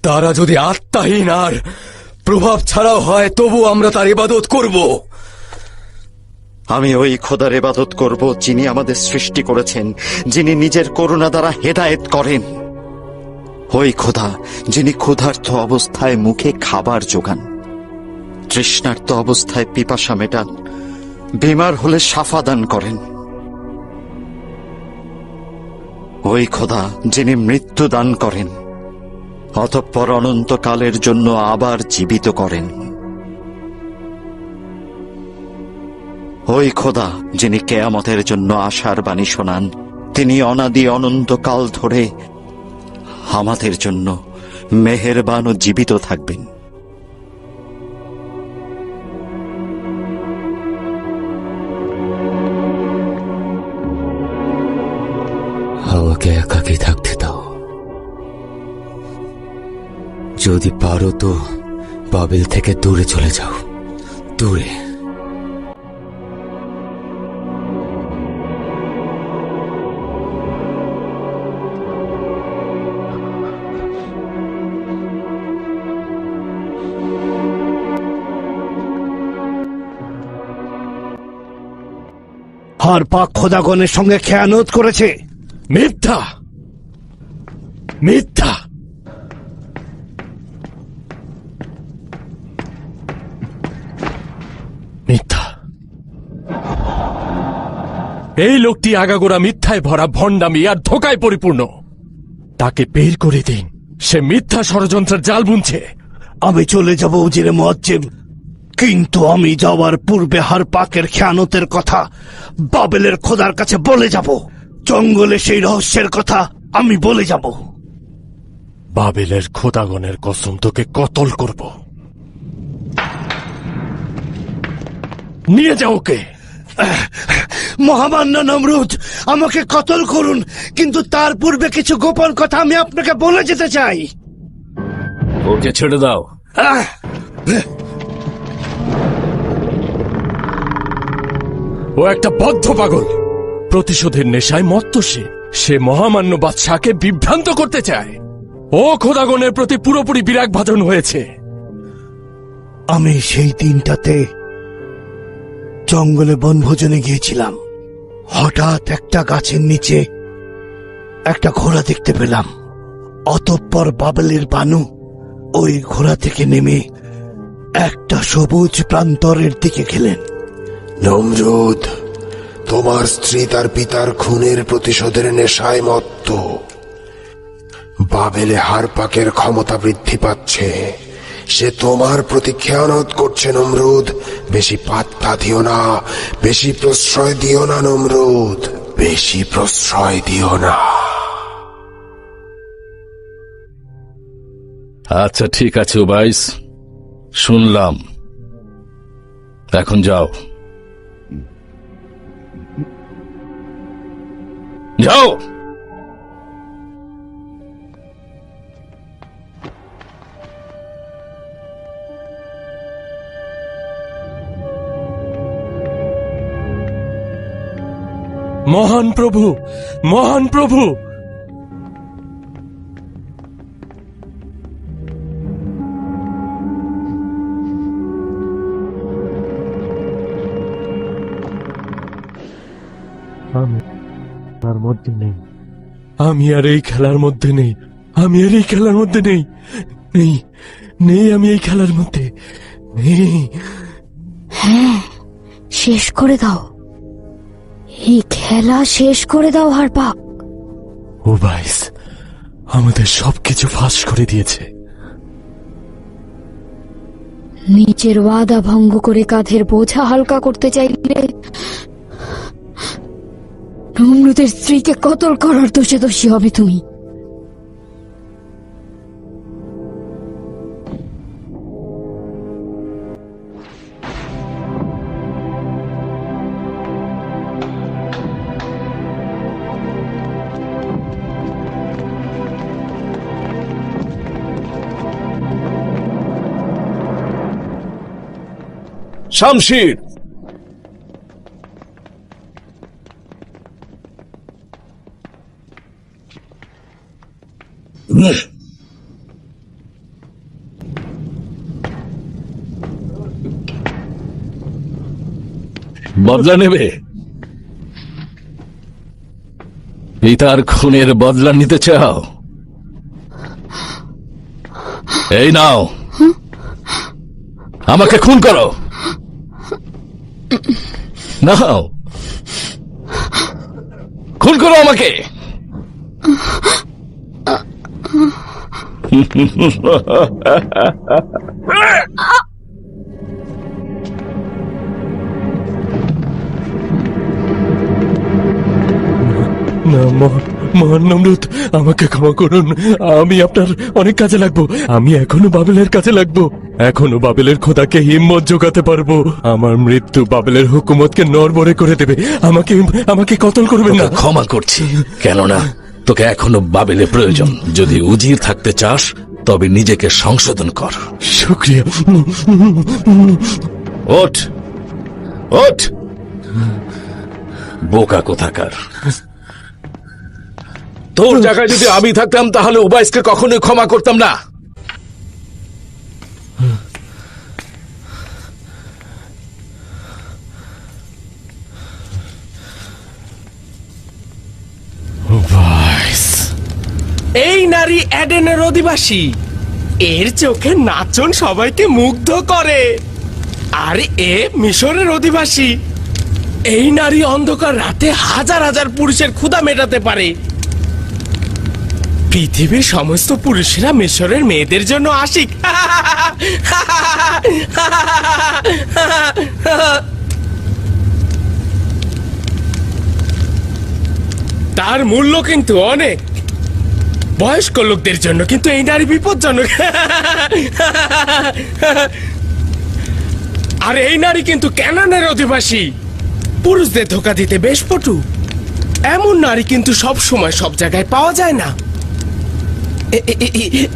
তারা যদি আত্মাহীন আর প্রভাব ছাড়াও হয়, তবু আমরা তার ইবাদত করব। আমি ওই খোদার ইবাদত করব যিনি আমাদের সৃষ্টি করেছেন, যিনি নিজের করুণা দ্বারা হেদায়েত করেন। ওই খোদা যিনি ক্ষুধার্ত অবস্থায় মুখে খাবার যোগান, তৃষ্ণার্ত অবস্থায় পিপাসা মেটান, বিমার হলে শাফা দান করেন। ওই খোদা যিনি মৃত্যু দান করেন, অতঃপর অনন্তকালের জন্য আবার জীবিত করেন। ওই খোদা যিনি কেয়ামতের জন্য আশার বাণী শোনান, তিনি অনাদি অনন্তকাল ধরে আমাদের জন্য মেহেরবান ও জীবিত থাকবেন। আমাকে একাকী থাকতে দাও। যদি পারো তো বাবেল থেকে দূরে চলে যাও, দূরে। আর পাক খোদাগণের সঙ্গে খেয়ানত করেছে। মিথ্যা, মিথ্যা। মিথ্যা। এই লোকটি আগাগোড়া মিথ্যায় ভরা, ভণ্ডামি আর ধোঁকায় পরিপূর্ণ। তাকে বের করে দিন। সে মিথ্যা ষড়যন্ত্রের জাল বুনছে। আমি চলে যাব উজিরে মুয়াজ্জেম, কিন্তু আমি যাওয়ার পূর্বে হার পাকের খেয়ানতের কথা বাবেলের খোদার কাছে বলে যাব। জঙ্গলে সেই রহস্যের কথা আমি বলে যাব। বাবেলের খোদাগণের কসম, তোকে কতল করব। নিয়ে যাও ওকে। মহামান্য নমরুদ, আমাকে কতল করুন, কিন্তু তার পূর্বে কিছু গোপন কথা আমি আপনাকে বলে যেতে চাই। ওকে ছেড়ে দাও। আহ! ও একটা বদ্ধ পাগল, প্রতিশোধের নেশায় মত্ত। সে মহামান্য বাদশাকে বিভ্রান্ত করতে চায়। ও খোদাগণের প্রতি পুরোপুরি বিরাগ ভাজন হয়েছে। আমি সেই দিনটাতে জঙ্গলে বনভোজনে গিয়েছিলাম। হঠাৎ একটা গাছের নিচে একটা ঘোড়া দেখতে পেলাম। অতঃপর বাবেলের বানু ওই ঘোড়া থেকে নেমে একটা সবুজ প্রান্তরের দিকে গেলেন। নমরুদ, তোমার স্ত্রী তার পিতার খুনের প্রতিশোধের নেশায় মত্ত। বাবেলে হারপাকের ক্ষমতা বৃদ্ধি পাচ্ছে। সে তোমার প্রতি খেয়ানত করছে নমরুদ। বেশি পাত্তা দিও না, বেশি প্রশ্রয় দিও না নমরুদ, বেশি প্রশ্রয় দিও না। আচ্ছা ঠিক আছে উবাইস, শুনলাম। এখন যাও, যাও। মহান প্রভু, মহান প্রভু! আমি আর এই খেলার মধ্যে নেই। আমি আর এই খেলার মধ্যে নেই। নেই, নেই, আমি এই খেলার মধ্যে নেই। হ্যাঁ, শেষ করে দাও, এই খেলা শেষ করে দাও হারপাক। উবাইস আমাদের সবকিছু ফাঁস করে দিয়েছে। নিজের ওয়াদা ভঙ্গ করে কাঁধের বোঝা হালকা করতে চাইলে নমরুদের স্ত্রীকে কতল করার দোষে দোষী হবে তুমি। শামশির, বদলা নেবে? পিতার খুনের বদলা নিতে চাও? এই নাও, আমাকে খুন করো। নাও, খুন করো আমাকে। না, মহান নমরুদ, আমাকে ক্ষমা করুন। আমি আপনার অনেক কাজে লাগবো। আমি এখনো বাবেলের কাছে লাগবো। এখনো বাবেলের খোদাকে হিম্মত জোগাতে পারবো। আমার মৃত্যু বাবেলের হুকুমতকে নড়বড়ে করে দেবে। আমাকে আমাকে কতল করবেন না। ক্ষমা করছি, কেননা তোকে এখনো বাবেলে প্রয়োজন। যদি উজির থাকতে চাস তবে নিজেকে সংশোধন কর। শুক্রিয়া। ওঠ, ওঠ, বোকা কোথাকার। তোর জায়গায় যদি আমি থাকতাম তাহলে উবাইসকে কখনোই ক্ষমা করতাম না। উবাইস, এই নারী এডেনের অধিবাসী। এর চোখে নাচন সবাইকে মুগ্ধ করে। আর এ মিশরের অধিবাসী। এই নারী অন্ধকার রাতে হাজার হাজার পুরুষের ক্ষুধা মেটাতে পারে। পৃথিবীর সমস্ত পুরুষেরা মিশরের মেয়েদের জন্য আশিক। তার মূল্য কিন্তু অনেক বয়স্ক লোকদের জন্য, কিন্তু এই নারী বিপজ্জনক। আর এই নারী কিন্তু ক্যানানের অধিবাসী। পুরুষদের ধোকা দিতে বেশ পটু। এমন নারী কিন্তু সব সময় সব জায়গায় পাওয়া যায় না।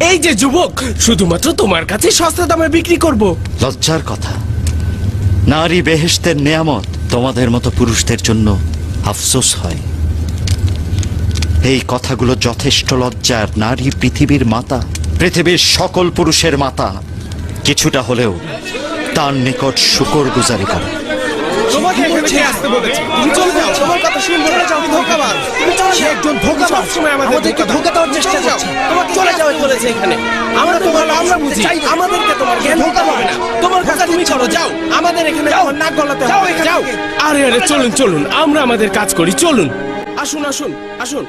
এই যে যুবক, শুধুমাত্র তোমার কাছে সস্তা দামে বিক্রি করব। লজ্জার কথা, নারী বেহেশতের নেয়ামত, তোমাদের মতো পুরুষদের জন্য আফসোস হয়। এই কথাগুলো যথেষ্ট লজ্জার। নারী পৃথিবীর মাতা, পৃথিবীর সকল পুরুষের মাতা। কিছুটা হলেও তার নিকট শুকর গুজারি করে। তোমাকে এখানে কে আসতে বলেছে? তুমি চলে যাও, তোমার কথা শুনবো না। তুমি ধোঁকাবাজ, তুমি চলে যাও। একজন ধোঁকাবাজ সবসময় আমাদেরকে ধোঁকা দেওয়ার চেষ্টা করছে। তোমাকে চলে যাও বলেছে এখানে। আমরা তোমার আমরা বুঝি, আমাদেরকে তোমার জ্ঞান ধোঁকা হবে না। তোমার কাজ তুমি করো, যাও। আমাদের এখানে তোমার নাক গলাতে হবে, যাও। আরে আরে চলুন চলুন, আমরা আমাদের কাজ করি, চলুন। আসুন আসুন আসুন।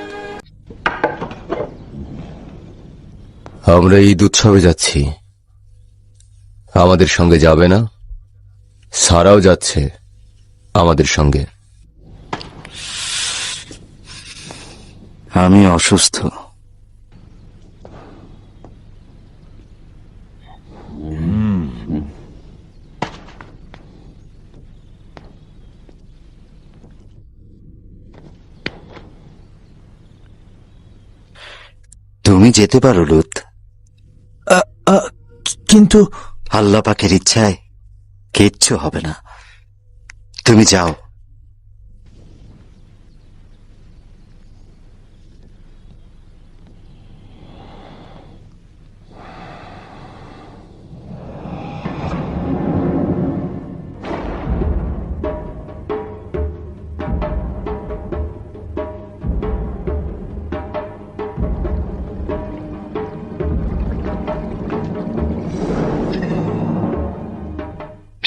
আমরা ঈদ উৎসবে যাচ্ছি, আমাদের সঙ্গে যাবে না? সারাও যাচ্ছে আমাদের সঙ্গে। আমি অসুস্থ। তুমি যেতে পারো লুত, কিন্তু আল্লাহ পাকের ইচ্ছায় কিচ্ছু হবে না। তুমি যাও।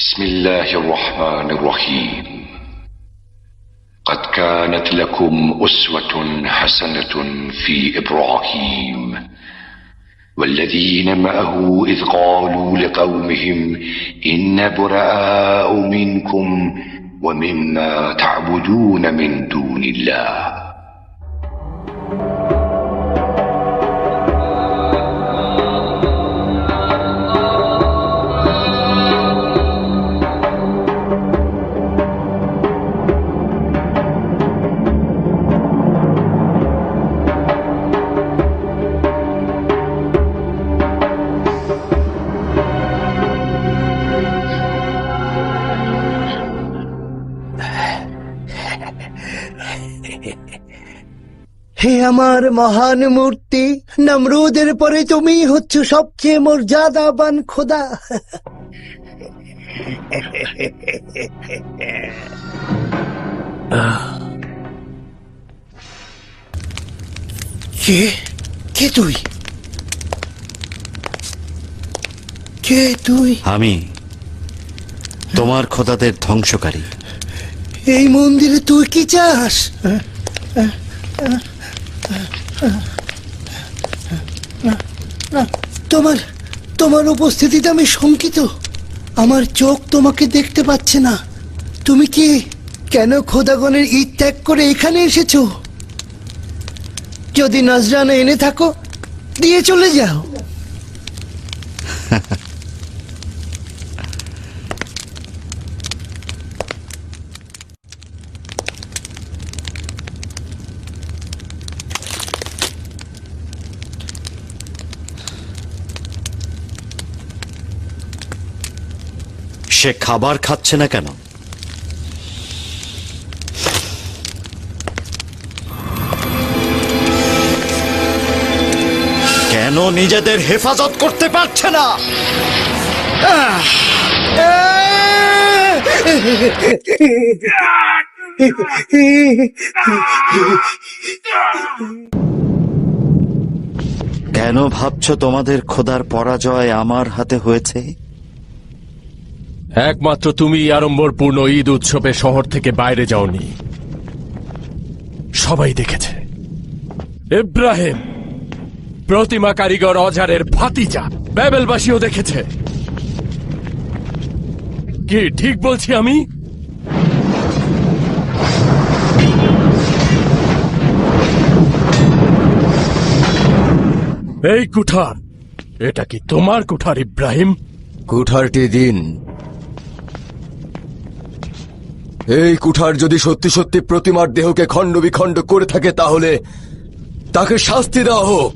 بسم الله الرحمن الرحيم. قد كانت لكم أسوة حسنة في إبراهيم والذين معه إذ قالوا لقومهم إنا براء منكم ومما تعبدون من دون الله. হে আমার মহান মূর্তি, নমরুদের পরে তুমি হচ্ছ সবচেয়ে মর্যাদাবান খোদা। কে কে তুই? কে তুই? আমি তোমার খোদাদের ধ্বংসকারী। এই মন্দিরে তুই কি চাস? তোমার উপস্থিতিতে আমি শঙ্কিত। আমার চোখ তোমাকে দেখতে পাচ্ছে না। তুমি কি কেন খোদাগণের ঈদ ত্যাগ করে এখানে এসেছো? যদি নজরানা এনে থাকো, দিয়ে চলে যাও। সে খাবার খাচ্ছে না কেন? কেন নিজেদের হেফাজত করতে পারছে না? কেন ভাবছো তোমাদের খোদার পরাজয় আমার হাতে হয়েছে? একমাত্র তুমি আড়ম্বরপূর্ণ ঈদ উৎসবে শহর থেকে বাইরে যাওনি, সবাই দেখেছে। ইব্রাহিম প্রতিমা কারিগর অজারের ভাতিজা, ব্যাবেলবাসীও দেখেছে। কি ঠিক বলছি আমি? এই কুঠার, এটা কি তোমার কুঠার ইব্রাহিম? কুঠারটি দিন। এই কুঠার যদি সত্যি সত্যি প্রতিমার দেহকে খণ্ড বিখণ্ড করে থাকে তাহলে তাকে শাস্তি দেওয়া হোক,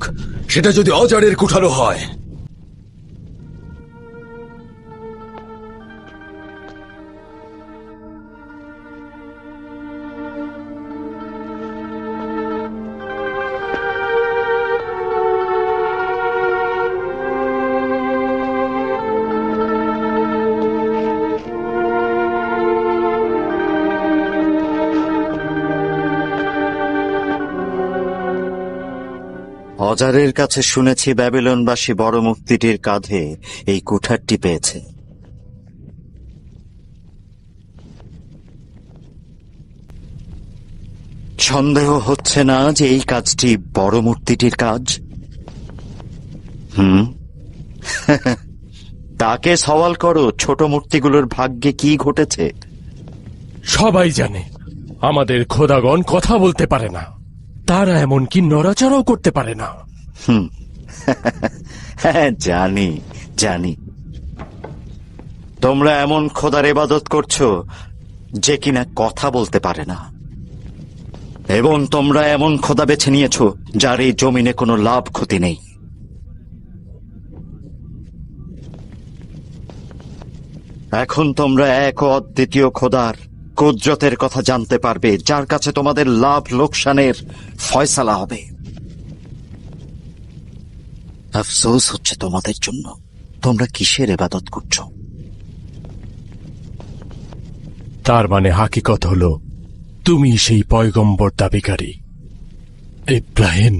সেটা যদি অজারের কুঠারও হয়। অজারের কাছে শুনেছি ব্যাবিলনবাসী বড় মুক্তিটির কাঁধে এই কুঠারটি পেয়েছে। সন্দেহ হচ্ছে না যে এই কাজটি বড় মূর্তিটির কাজ? তাকে সওয়াল করো, ছোট মূর্তিগুলোর ভাগ্যে কি ঘটেছে। সবাই জানে আমাদের খোদাগণ কথা বলতে পারে না, তারা এমনকি নড়াচড়াও করতে পারে না। হ্যাঁ, জানি জানি। তোমরা এমন খোদার ইবাদত করছো যে কিনা কথা বলতে পারে না, এবং তোমরা এমন খোদা বেছে নিয়েছো যার এই জমিনে কোনো লাভ ক্ষতি নেই। এখন তোমরা এক ও অদ্বিতীয় খোদার কুদরতের কথা জানতে পারবে, যার কাছে তোমাদের লাভ লোকসানের ফয়সালা হবে। আফসোস হচ্ছে তোমাদের জন্য। তোমরা কিসের ইবাদত করছো? তার মানে হাকিকত হলো তুমি সেই পয়গম্বর দাবিকারী ইব্রাহিম।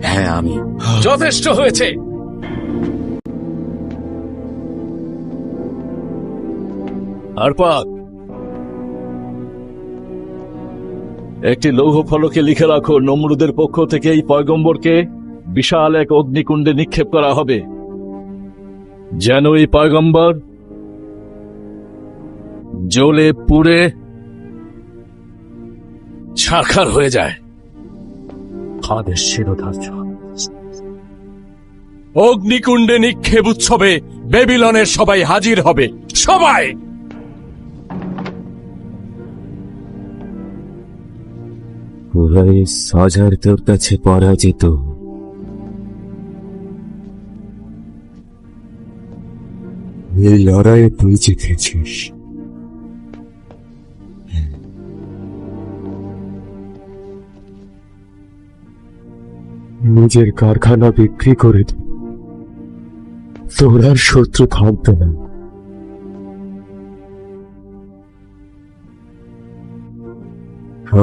হ্যাঁ, আমি। যথেষ্ট হয়েছে। আরপাক, একটি লৌহ ফলকে লিখে রাখো, নমরুদের পক্ষ থেকে এই পয়গম্বরকে বিশাল এক অগ্নিকুণ্ডে নিক্ষেপ করা হবে, যেন এই পয়গম্বর জ্বলে পুড়ে ছারখার হয়ে যায়। আদেশ শিরোধার্য। অগ্নিকুণ্ডে নিক্ষেপ উৎসবে বেবিলনের সবাই হাজির হবে, সবাই। সাজার তোর কাছে পরাজিত। এই লড়াইয়ে তুই জিতেছিস। নিজের কারখানা বিক্রি করে দে, তোর আর শত্রু থাকবে না।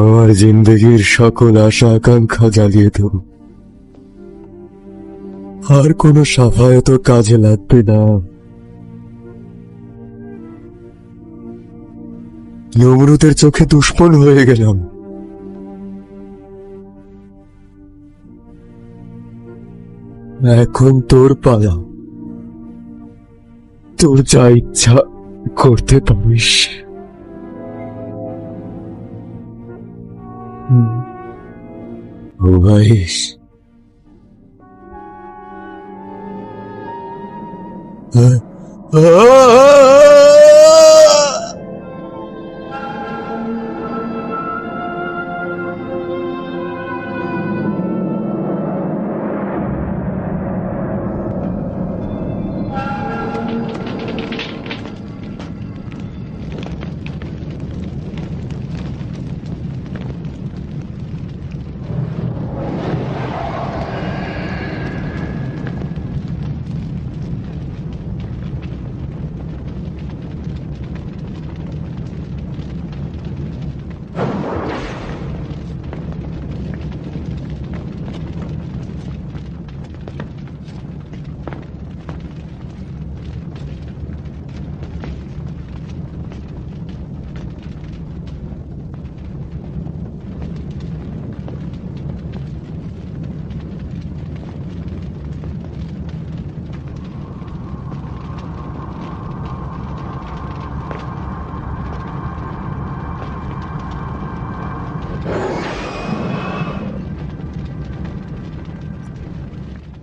আমার জিন্দগির সকল আশা আকাঙ্ক্ষা জ্বালিয়ে দেব, আর কোনো সাফায়ত কাজে লাগবে না। নমরুদের চোখে দুশ্মন হয়ে গেলাম। এখন তোর পালা, তোর যা ইচ্ছা করতে পারিস। ওয়াইস,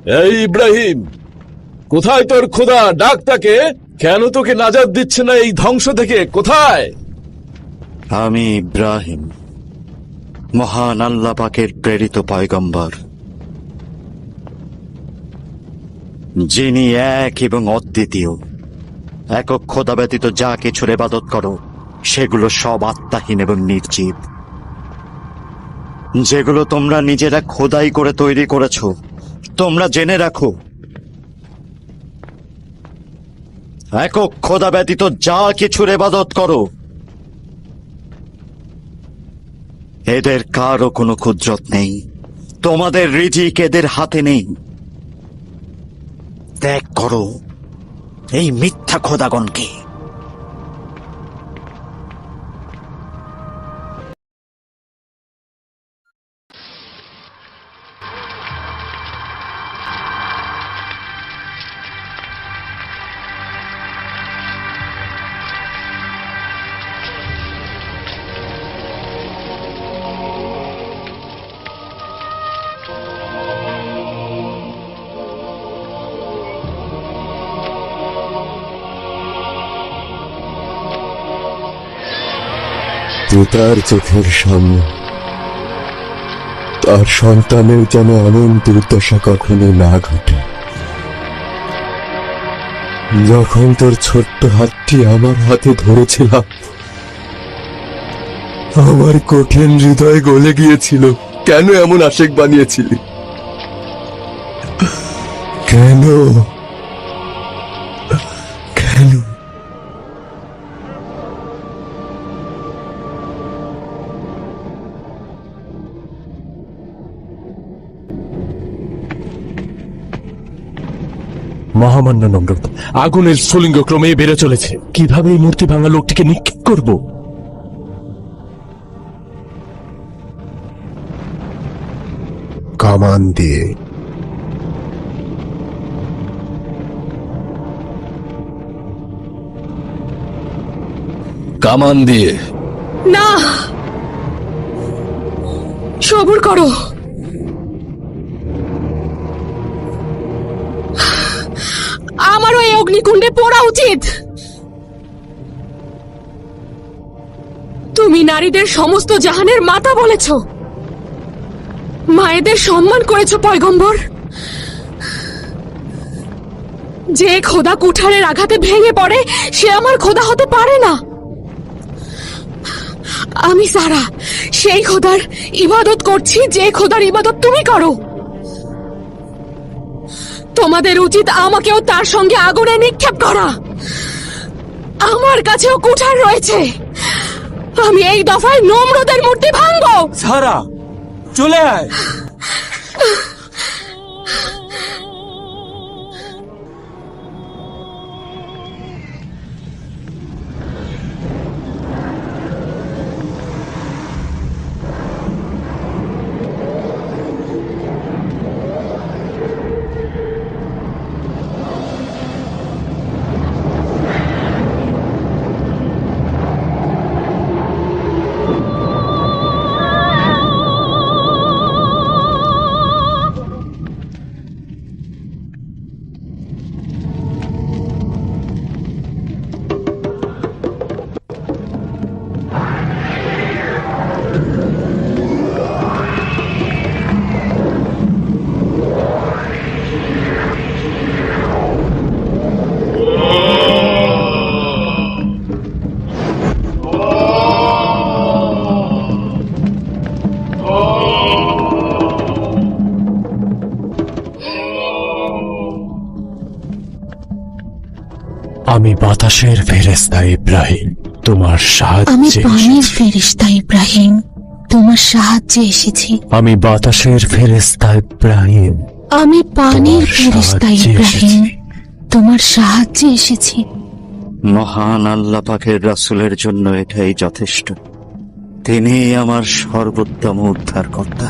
এই ইব্রাহিম, কোথায় তোর খোদা? ডাক তাকে। কেন তোকে নাজাত দিচ্ছে না এই ধ্বংস থেকে? কোথায়? আমি ইব্রাহিম, মহান আল্লাহ পাকের প্রেরিত পয়গম্বর, যিনি এক এবং অদ্বিতীয়। একক খোদা ব্যতীত যা কিছুর ইবাদত করো সেগুলো সব আত্মাহীন এবং নির্জীব। যেগুলো তোমরা নিজেরা খোদাই করে তৈরি করেছো, তোমরা জেনে রাখো, একক খোদা ব্যতীত যা কিছুর ইবাদত করো এদের কারও কোনো কুদরত নেই। তোমাদের রিজিক এদের হাতে নেই। ত্যাগ করো এই মিথ্যা খোদাগণকে। তার চোখের সামনে তার সন্তানের যেন এমন দুর্দশা কখনো না ঘটে। যখন তোর ছোট্ট হাতটি আমার হাতে ধরেছিলাম, আমার কঠিন হৃদয় গলে গিয়েছিল। কেন এমন আশেক বানিয়েছিলি? কেন কেন? মহামান্য নমরুদ, আগুনের স্ফুলিঙ্গ ক্রমে বেড়ে চলেছে। কিভাবে এই মূর্তি ভাঙা লোকটিকে নিক্ষেপ করব? কামান দিয়ে। কামান দিয়ে? না, সবুর করো। আমারও এই অগ্নিকুণ্ডে পড়া উচিত। তুমি নারীদের সমস্ত জাহানের মাতা বলেছ, মায়েদের সম্মান করেছ পয়গম্বর। যে খোদা কুঠারের আঘাতে ভেঙে পড়ে সে আমার খোদা হতে পারে না। আমি সারা সেই খোদার ইবাদত করছি যে খোদার ইবাদত তুমি করো। তোমাদের উচিত আমাকেও তার সঙ্গে আগুনে নিক্ষেপ করা। আমার কাছেও কুঠার রয়েছে। আমি এই দফায় নমরুদের মূর্তি ভাঙবো। সারা, চলে আয়। আমি বাতাসের ফেরেশতা ইব্রাহিম, তোমার আমি সাহায্যে পানির এসেছি। ফেরেশতা ইব্রাহিম, তোমার সাহায্যে এসেছি। আমি বাতাসের ফেরেশতা ইব্রাহিম, আমি পানির তোমার ফেরেশতা সাহায্যে ইব্রাহিম, এসেছি। তোমার সাহায্যে এসেছি। মহান আল্লাহ পাকের রাসূলের জন্য এটাই যথেষ্ট। তিনিই আমার সর্বোত্তম উদ্ধারকর্তা।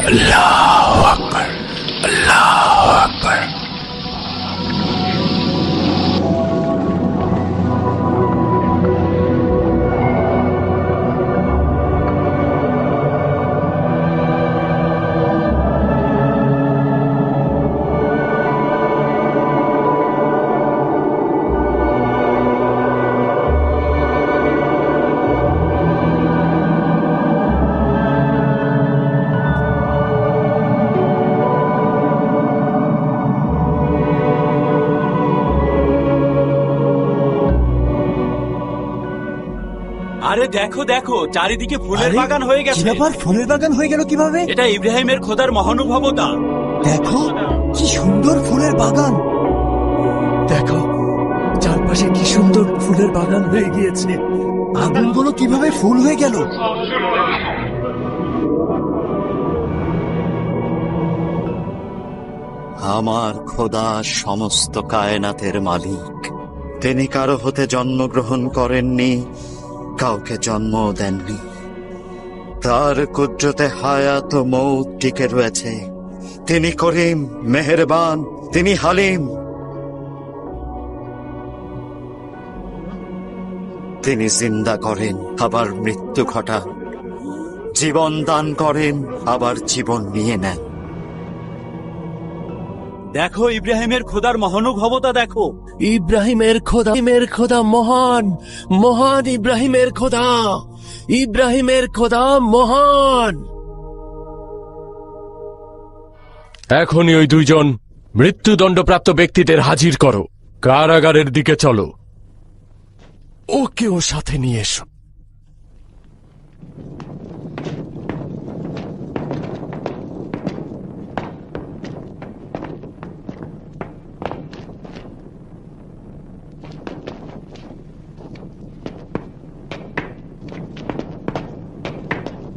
আল্লাহু আকবার, আল্লাহু আকবার। আরে দেখো দেখো, চারিদিকে ফুলের বাগান হয়ে গেছে। ব্যাপার, ফুলের বাগান হয়ে গেল কিভাবে? এটা ইব্রাহিমের খোদার মহানুভবতা। দেখো কি সুন্দর ফুলের বাগান, দেখো চারপাশে কি সুন্দর ফুলের বাগান হয়ে গিয়েছে। আগুনগুলো কিভাবে ফুল হয়ে গেল? আমার খোদা সমস্ত কায়নাতের মালিক। তিনি কারো হতে জন্মগ্রহণ করেননি, কাউকে জন্ম দেননি। তার কুদরতে হায়াত ও মৌত টিকে রয়েছে। তিনি করিম, মেহেরবান, তিনি হালিম। তিনি জিন্দা করেন, আবার মৃত্যু ঘটান, জীবন দান করেন, আবার জীবন নিয়ে নেন। দেখো ইব্রাহিমের খোদার মহানুভবতা দেখো। ইব্রাহিমের খোদা মহান, মহান ইব্রাহিমের খোদা, ইব্রাহিমের খোদা মহান। এখনই ওই দুইজন মৃত্যুদণ্ডপ্রাপ্ত ব্যক্তিদের হাজির করো, কারাগারের দিকে চলো। ওকেও সাথে নিয়ে এসো।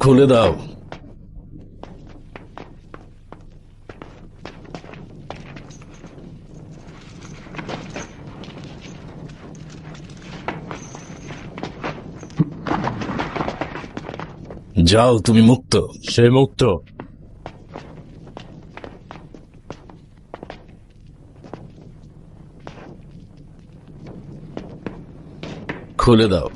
খুলে দাও। যাও, তুমি মুক্ত। সে মুক্ত। খুলে দাও।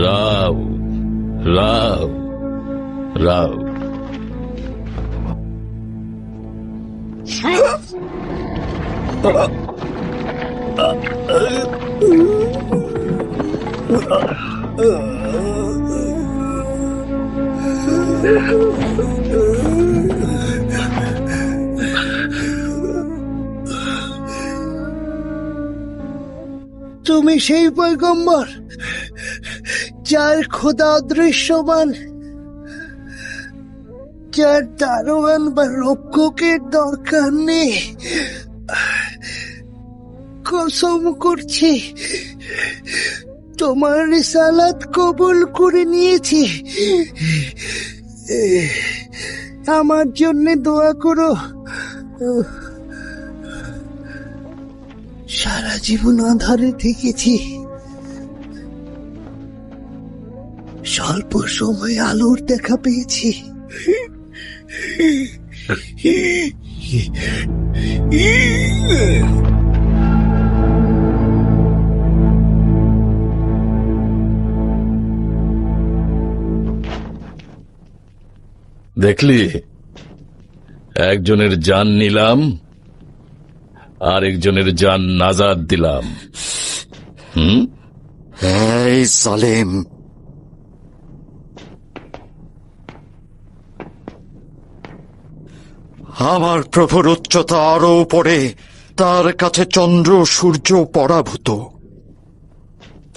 রাও, রাও, রাও। তুমি সেই পয়গম্বর যার খোদা অদৃশ্যমান, যার দারোয়ান বা রক্ষকের দরকার নেই। কসম করছি তোমার রিসালাত কবুল করে নিয়েছি। আমার জন্য দোয়া করো। সারা জীবন আঁধারে থেকেছি, স্বল্প সময় আলোর দেখা পেয়েছি। দেখলি, একজনের জান নিলাম, আরেকজনের জান নাজাদ দিলাম। এই জালেম, আমার প্রভুর উচ্চতা আরো উপরে, তার কাছে চন্দ্র সূর্য পরাভূত।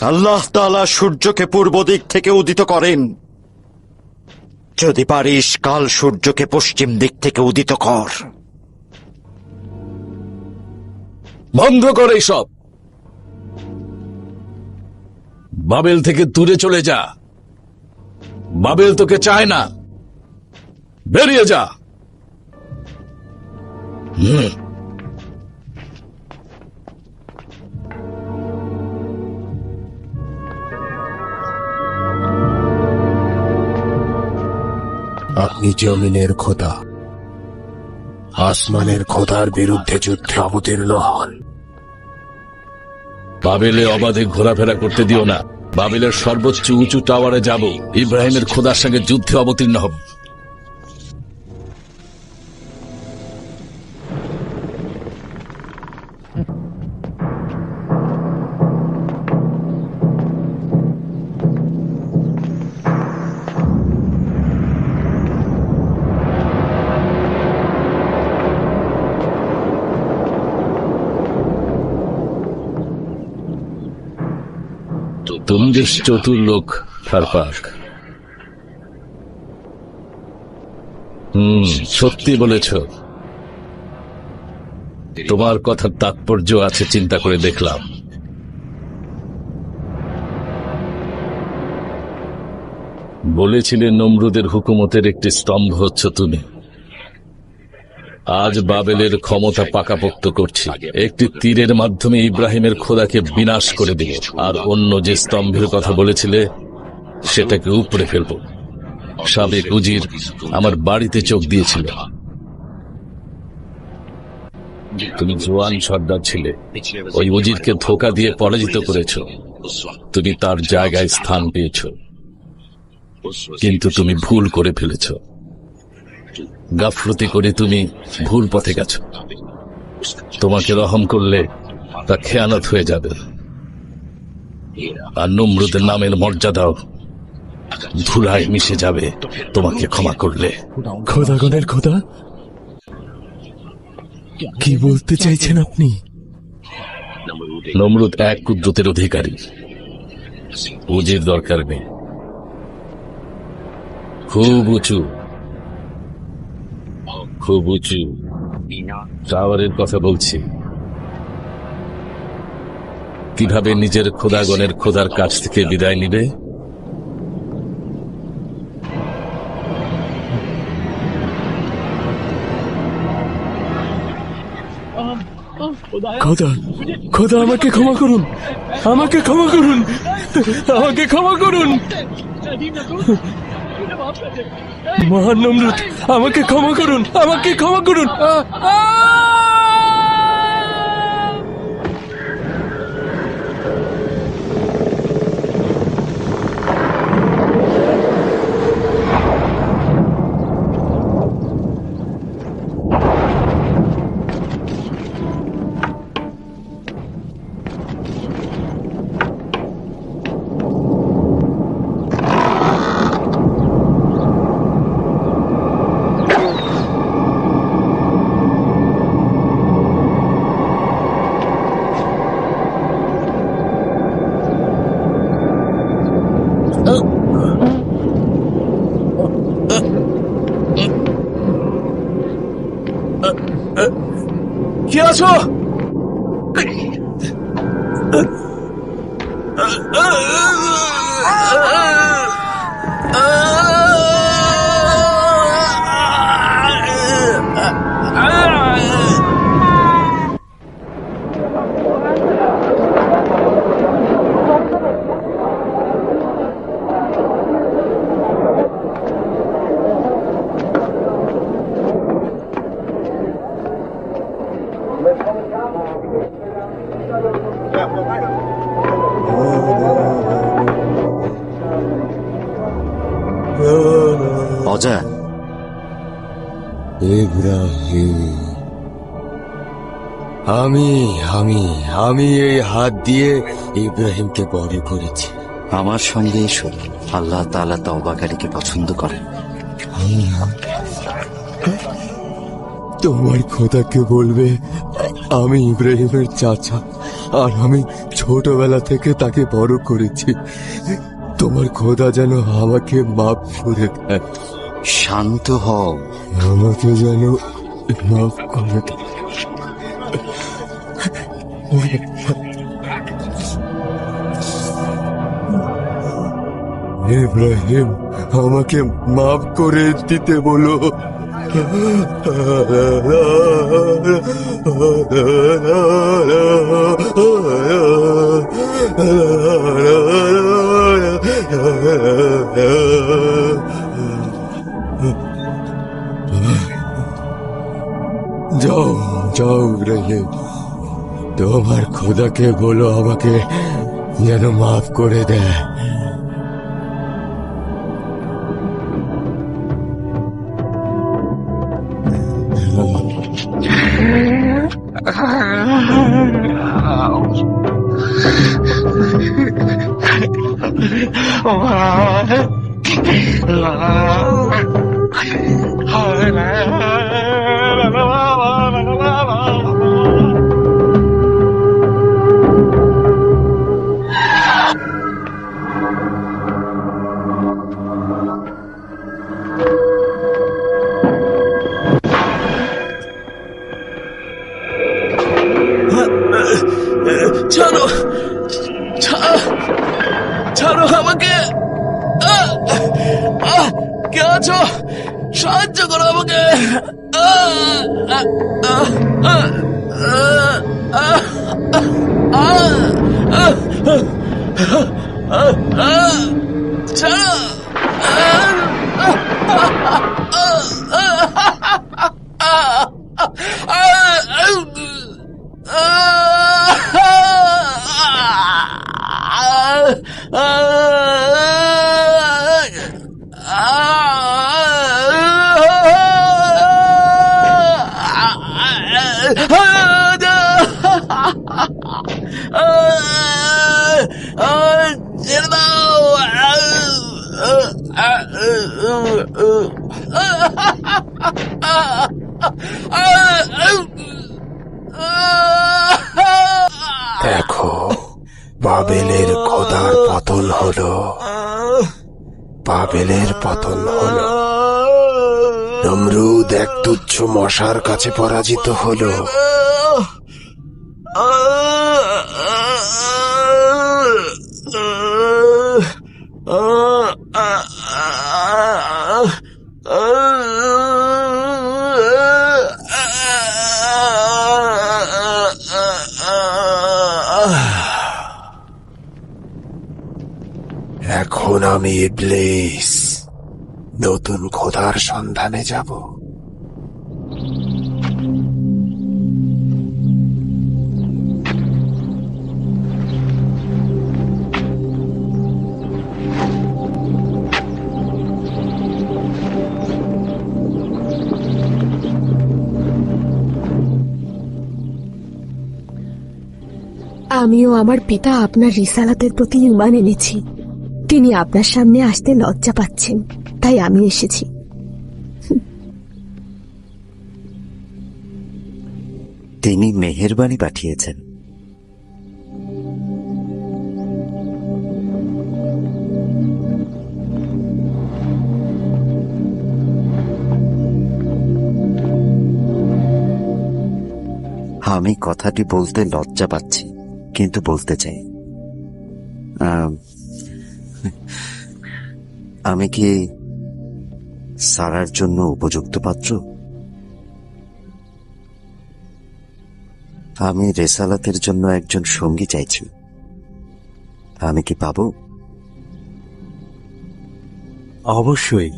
আল্লাহ তাআলা সূর্যকে পূর্ব দিক থেকে উদিত করেন। যদি পারিস কাল সূর্যকে পশ্চিম দিক থেকে উদিত কর। বন্ধ কর সব। বাবেল থেকে দূরে চলে যা। বাবেল তোকে চায় না। বেরিয়ে যা। আপনি জমিনের খোদা, আসমানের খোদার বিরুদ্ধে যুদ্ধে অবতীর্ণ হন। বাবেলে অবাধে ঘোরাফেরা করতে দিও না। বাবেলের সর্বোচ্চ উঁচু টাওয়ারে যাব, ইব্রাহিমের খোদার সঙ্গে যুদ্ধে অবতীর্ণ হব। তুমি বেশ চতুর লোক হারপাক। সত্যি বলেছ। তোমার কথার তাৎপর্য আছে চিন্তা করে দেখলাম। বলেছিলে নমরুদের হুকুমতের একটি স্তম্ভ হচ্ছ তুমি। আজ বাবেলের ক্ষমতা পাকাপোক্ত করছি। একটি তীরের মাধ্যমে ইব্রাহিমের খোদাকে বিনাশ করে দিব, আর অন্য যে স্তম্ভের কথা বলেছিলে সেটাকে উপড়ে ফেলব। সাবেক উজির আমার বাড়িতে চোখ দিয়েছিল। তুমি জোয়ান সর্দার ছিলে, ওই উজিরকে ধোঁকা দিয়ে পরাজিত করেছ। তুমি তার জায়গায় স্থান পেয়েছ, কিন্তু তুমি ভুল করে ফেলেছ। গাফলতি করে তুমি ভুল পথে গেছ। তোমাকে রহম করলে তা খেয়ানত হয়ে যাবে, আর নমরুদের নামের মর্যাদাও ধুলায় মিশে যাবে তোমাকে ক্ষমা করলে। খোদাগণের খোদা, কি বলতে চাইছেন আপনি? নমরুদ এক কুদরতের অধিকারী, উজির দরকার নেই। খুব উঁচু, খুব উঁচু টাওয়ারের কথা বলছি। কিভাবে নিজের খোদাগণের খোদার কাছ থেকে বিদায় নিবে? খোদা, খোদা আমাকে ক্ষমা করুন, আমাকে ক্ষমা করুন, আমাকে ক্ষমা করুন। মহান নমরুদ, আমাকে ক্ষমা করুন, আমাকে ক্ষমা করুন। কি আছো? অজা, আমি আমি আমি এই হাত দিয়ে ইব্রাহিমকে বড় করেছি। আমার সঙ্গে এসো। আল্লাহ তাআলা তওবাকারীকে পছন্দ করেন। তোমার খোদাকে বলবে আমি ইব্রাহিমের চাচা, আর আমি ছোটবেলা থেকে তাকে বড় করেছি। তোমার খোদা যেন আমাকে মাফ করে দেয়। শান্ত হও। আমাকে যেন মাফ করে দেয়। ইব্রাহিম, আমাকে মাফ করে দিতে বলো। যাও যাও ইব্রাহিম, তোমার খোদাকে বলো আমাকে যেন মাফ করে দেয়। ছাড়ো, ছাড়ো আমাকে। কে আছো? সাহায্য করো আমাকে। দেখো, বাবেলের খোদার পতন হলো, বাবেলের পতন হলো। নমরুদ এক তুচ্ছ মশার কাছে পরাজিত হলো। এখন আমি ইবলিস নতুন খোদার সন্ধানে যাব। আমিও আমার পিতা আপনার রিসালাতের প্রতি ঈমান এনেছি। তিনি আপনার সামনে আসতে লজ্জা পাচ্ছেন, তাই আমি এসেছি। তিনি মেহেরবানি পাঠিয়েছেন। আমি কথাটি বলতে লজ্জা পাচ্ছি, কিন্তু বলতে চাই। আমি কি সারার জন্য উপযুক্ত পাত্র? আমি রেসালাতের জন্য একজন সঙ্গী চাইছি, আমি কি পাবো? অবশ্যই।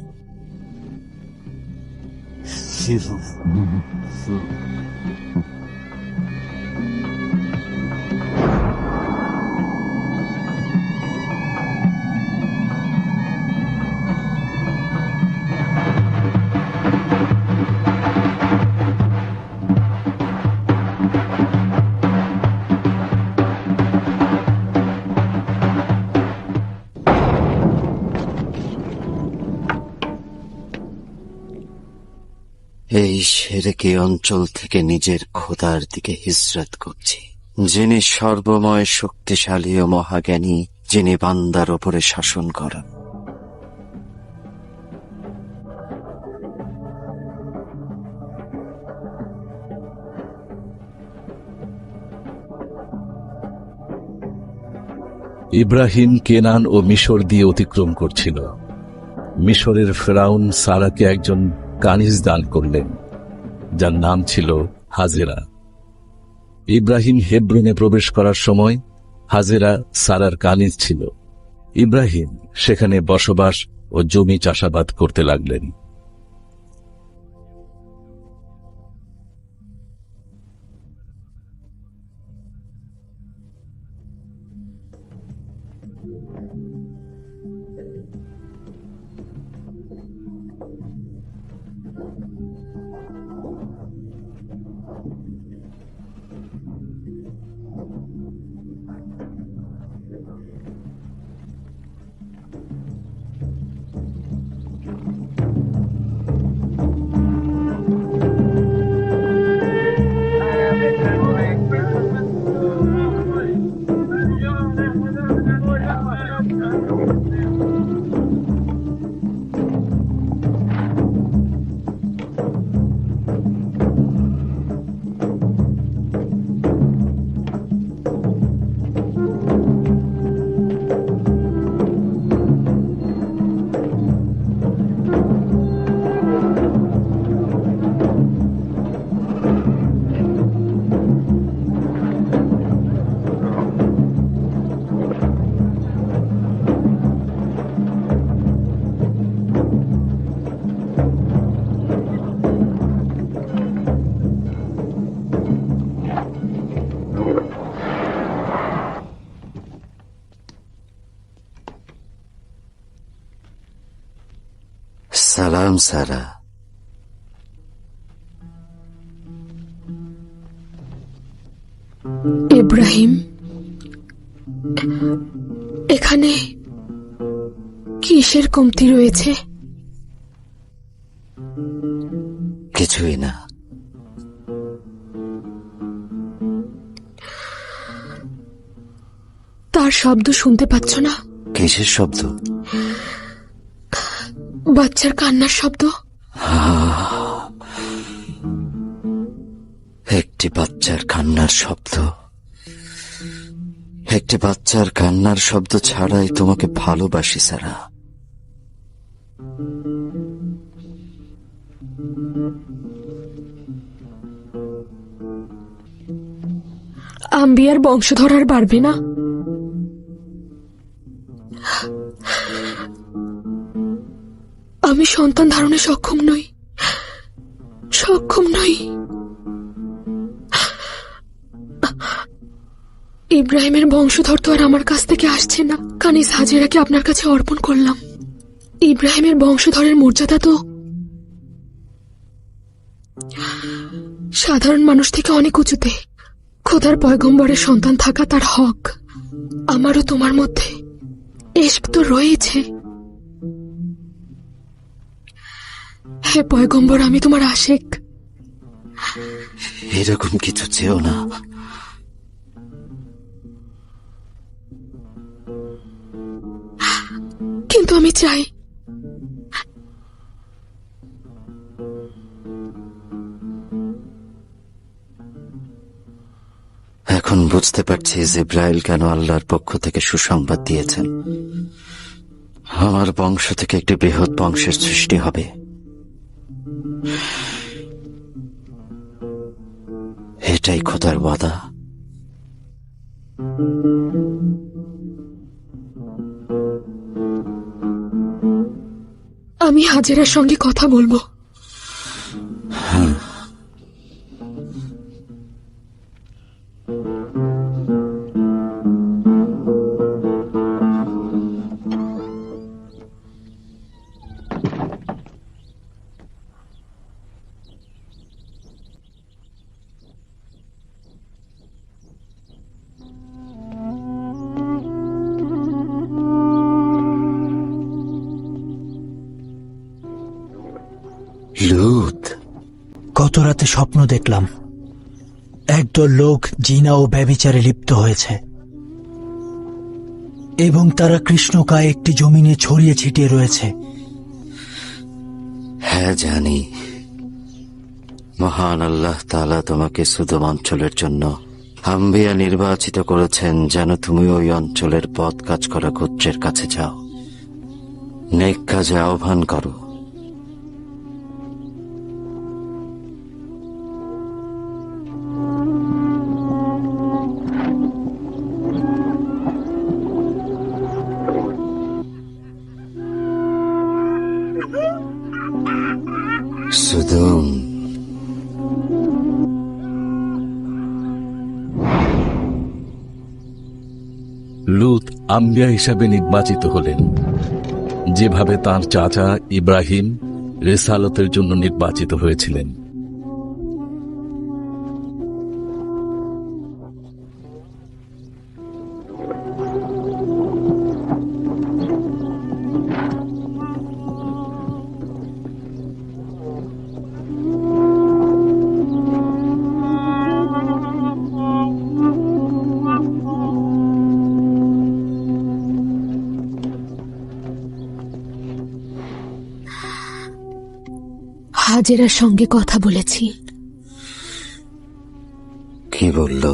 এই সেরেকি অঞ্চল থেকে নিজের খোদার দিকে হিজরত করছি, যিনি সর্বময় শক্তিশালী ও মহাজ্ঞানী, যিনি বান্দার ওপরে শাসন করেন। ইব্রাহিম কেনান ও মিশর দিয়ে অতিক্রম করছিল। মিশরের ফেরাউন সারাকে একজন কানিজ দান করলেন, যার নাম ছিল হাজেরা। ইব্রাহিম হেব্রনে প্রবেশ করার সময় হাজেরা সারার কানিজ ছিল। ইব্রাহিম সেখানে বসবাস ও জমি চাষাবাদ করতে লাগলেন। সালাম সারা। ইব্রাহিম, এখানে কিসের কমতি রয়েছে? কিছুই না। তার শব্দ শুনতে পাচ্ছ না? কিসের শব্দ? বাচ্চার কান্নার শব্দ। একটি বাচ্চার কান্নার শব্দ। একটি বাচ্চার কান্নার শব্দ ছাড়াই তোমাকে ভালোবাসি সারা। আম্বিয়ার বংশধর আর বাড়বে না। আমি সন্তান ধারণে সক্ষম নই। ইব্রাহিমের বংশধর তো আর আমার কাছ থেকে আসছে না। কানিজ হাজেরাকে আপনার কাছে অর্পণ করলাম। ইব্রাহিমের বংশধরের মর্যাদা তো সাধারণ মানুষ থেকে অনেক উঁচুতে। খোদার পয়গম্বরের সন্তান থাকা তার হক। আমারও তোমার মধ্যে ইশক তো রয়েছে। হে পয়গম্বর, আমি তোমার আশেক। এরকম কিছু চেও না। কিন্তু আমি চাই। এখন বুঝতে পারছি জিব্রাইল কেন আল্লাহর পক্ষ থেকে সুসংবাদ দিয়েছেন। আমার বংশ থেকে একটি বৃহৎ বংশের সৃষ্টি হবে। এটাই খোদার ওয়াদা। আমি হাজেরার সঙ্গে কথা বলবো। লুত, গত রাতে স্বপ্ন দেখলাম একদল লোক জিনা ও ব্যভিচারে লিপ্ত হয়েছে এবং তারা কৃষ্ণকায় একটি জমিনে ছড়িয়ে ছিটিয়ে রয়েছে। হ্যাঁ জানি। মহান আল্লাহ তাআলা তোমাকে সুদম অঞ্চলের জন্য আম্বিয়া নির্বাচিত করেছেন যেন তুমি ওই অঞ্চলের বদ কাজ করা গোত্রের কাছে যাও। নেক কাজে আহ্বান করো। সুদম, লূত আম্বিয়া হিসাবে নির্বাচিত হলেন, যেভাবে তার চাচা ইব্রাহিম রিসালতের জন্য নির্বাচিত হয়েছিলেন। হাজেরার সঙ্গে কথা বলেছি। কি বললো?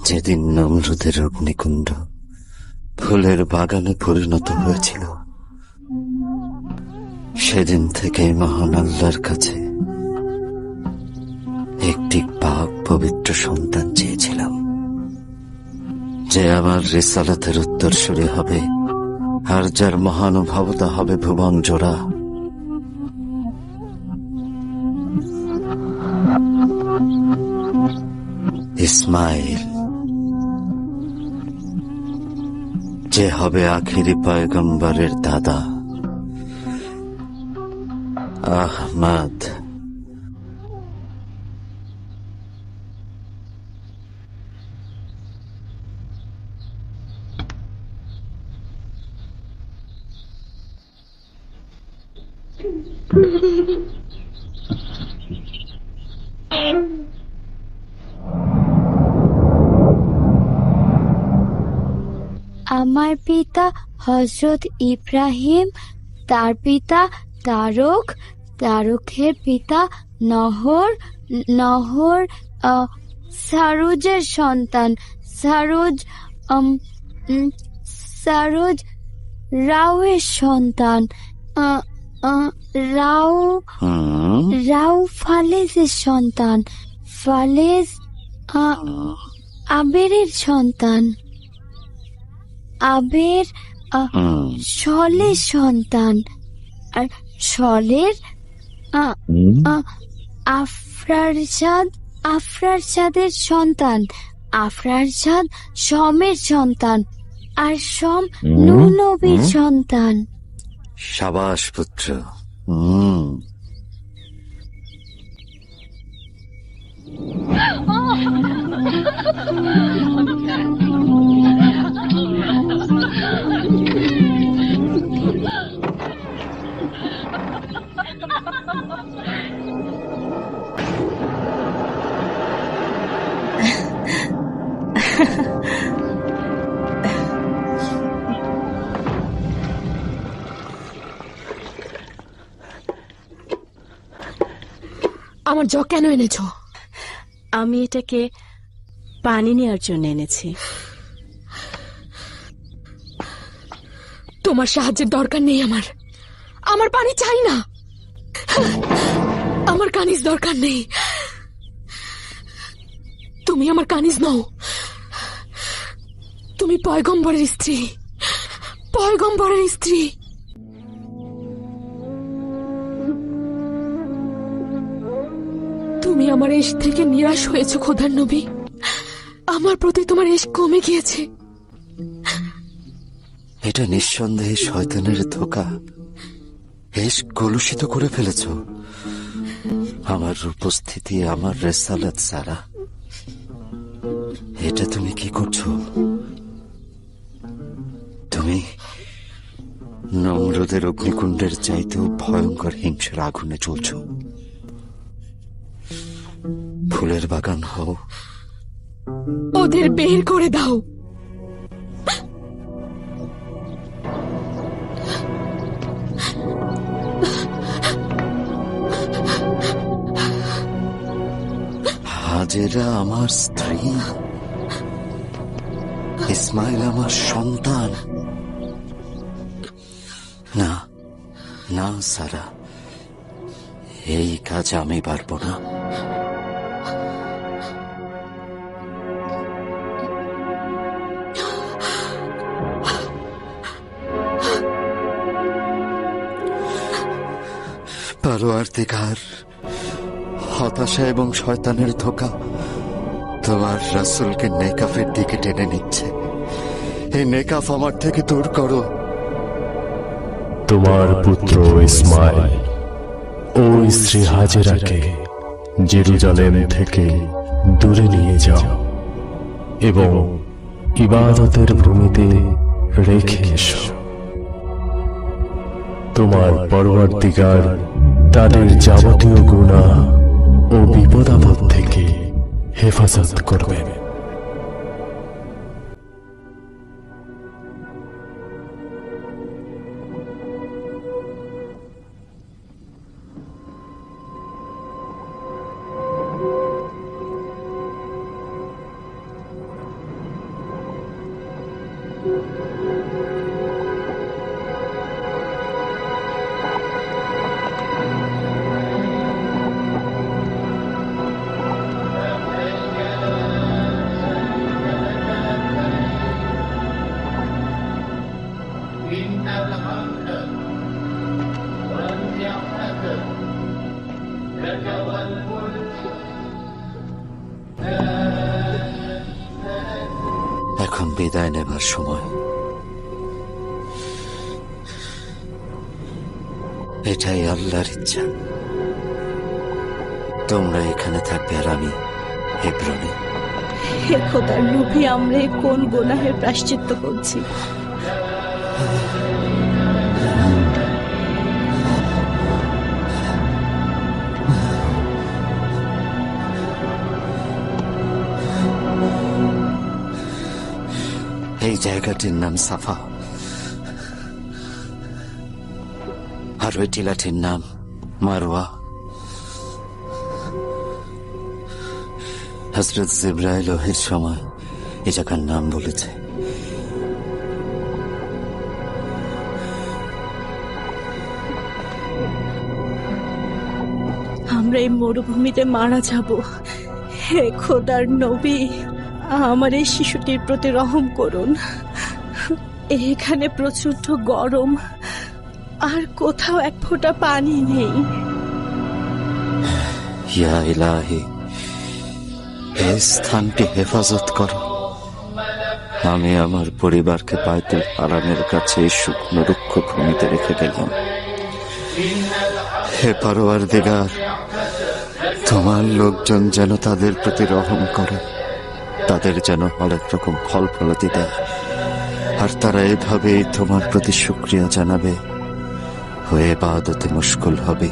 যেদিন নমরুদের অগ্নিকুণ্ড ফুলের বাগানে পরিণত হয়েছিল, সেদিন থেকে মহান আল্লাহর কাছে একটি পাক পবিত্র সন্তান চেয়েছিলাম, যে আমার রিসালাতের উত্তরসূরি হবে আর যার মহানুভবতা হবে ভুবন জোড়া। ইসমাইল, যে হবে আখিরি পয়গম্বরের দাদা। আহমদ, আমার পিতা হযরত ইব্রাহিম, তার পিতা তারক, তারকের পিতা নহর, নহর সারুজের সন্তান, সারুজ সারুজ রাওয়ের সন্তান, রাও রাও ফালেজের সন্তান, ফালেজ আবেরের সন্তান। আবের সলের সন্তান। আর সলের আফরারশাদের সন্তান। আফরারশাদ শমের সন্তান। আর শম নূহ নবীর সন্তান। সাবাস পুত্র। আমার জগ কেন এনেছো? আমি এটাকে পানি নেওয়ার জন্য এনেছি। তোমার সাহায্যের দরকার নেই আমার। আমার পানি চাই না। আমার কানিজ দরকার নেই। তুমি আমার কানিজ নও। তুমি পয়গম্বরের স্ত্রী। পয়গম্বরের স্ত্রী। তুমি আমার এশ থেকে নিরাশ হয়েছো খোদার নবী। আমার প্রতি তোমার এশ কমে গিয়েছে। এটা নিঃসন্দেহে শয়তানের ধোঁকা। এশ কলুষিত করে ফেলেছ আমার উপস্থিতি, আমার রেসালাত সারা। এটা তুমি কি করছো? তুমি নমরুদের অগ্নিকুণ্ডের চাইতেও ভয়ঙ্কর হিংসার আগুনে চলছ। ফুলের বাগান হও। ওদের বের করে দাও। হাজেরা আমার স্ত্রী, ইসমাইল আমার সন্তান। না না সারা, এই কাজ আমি পারবো না। পরওয়ারদিগার, হতাশা এবং শয়তানের ধোঁকা তোমার রাসূলকে নেকাফের দিকে টেনে নিচ্ছে। এই নেকাফ আমার থেকে দূর করো। তোমার পুত্র ইসমাইল ও স্ত্রী হাজেরাকে জেরুজালেম থেকে দূরে নিয়ে যাও এবং ইবাদতের ভূমিতে রেখে এসো। তোমার পরওয়ারদিগার তাদের যাবতীয় গুনাহ ও বিপদাপদ থেকে হেফাজত করবেন। এখন বিদায় নেবার সময়। এটাই আল্লাহর ইচ্ছা। তোমরা এখানে থাকবে আর আমি হেব্রনে। হে খোদার নবী, আমরা কোন গুনাহের প্রায়শ্চিত্ত করছি? এই জায়গাটির নাম সাফা, আর ওই টিলাটির নাম মারওয়া। হযরত জিবরাইল ওহীর সময় এই জায়গার নাম বলেছে। আমরা এই মরুভূমিতে মারা যাব, হে খোদার নবী, আমার এই শিশুটির প্রতি রহম করুন। এখানে প্রচন্ড গরম, আর কোথাও এক ফোঁটা পানি নেই। ইয়া ইলাহি, এই স্থানটি হেফাজত করো। আমি আমার পরিবারকে বাইতুল হারামের কাছে এই শুকনো রুক্ষ ভূমিতে রেখে গেলাম। হে পরওয়ারদিগার, তোমার লোকজন যেন তাদের প্রতি রহম করে, তাদের যেন হরেক রকম ফল ফলাদি দেয়, আর তারা এভাবেই তোমার প্রতি শুকরিয়া জানাবে, হয়ে ইবাদতে মশগুল হবে।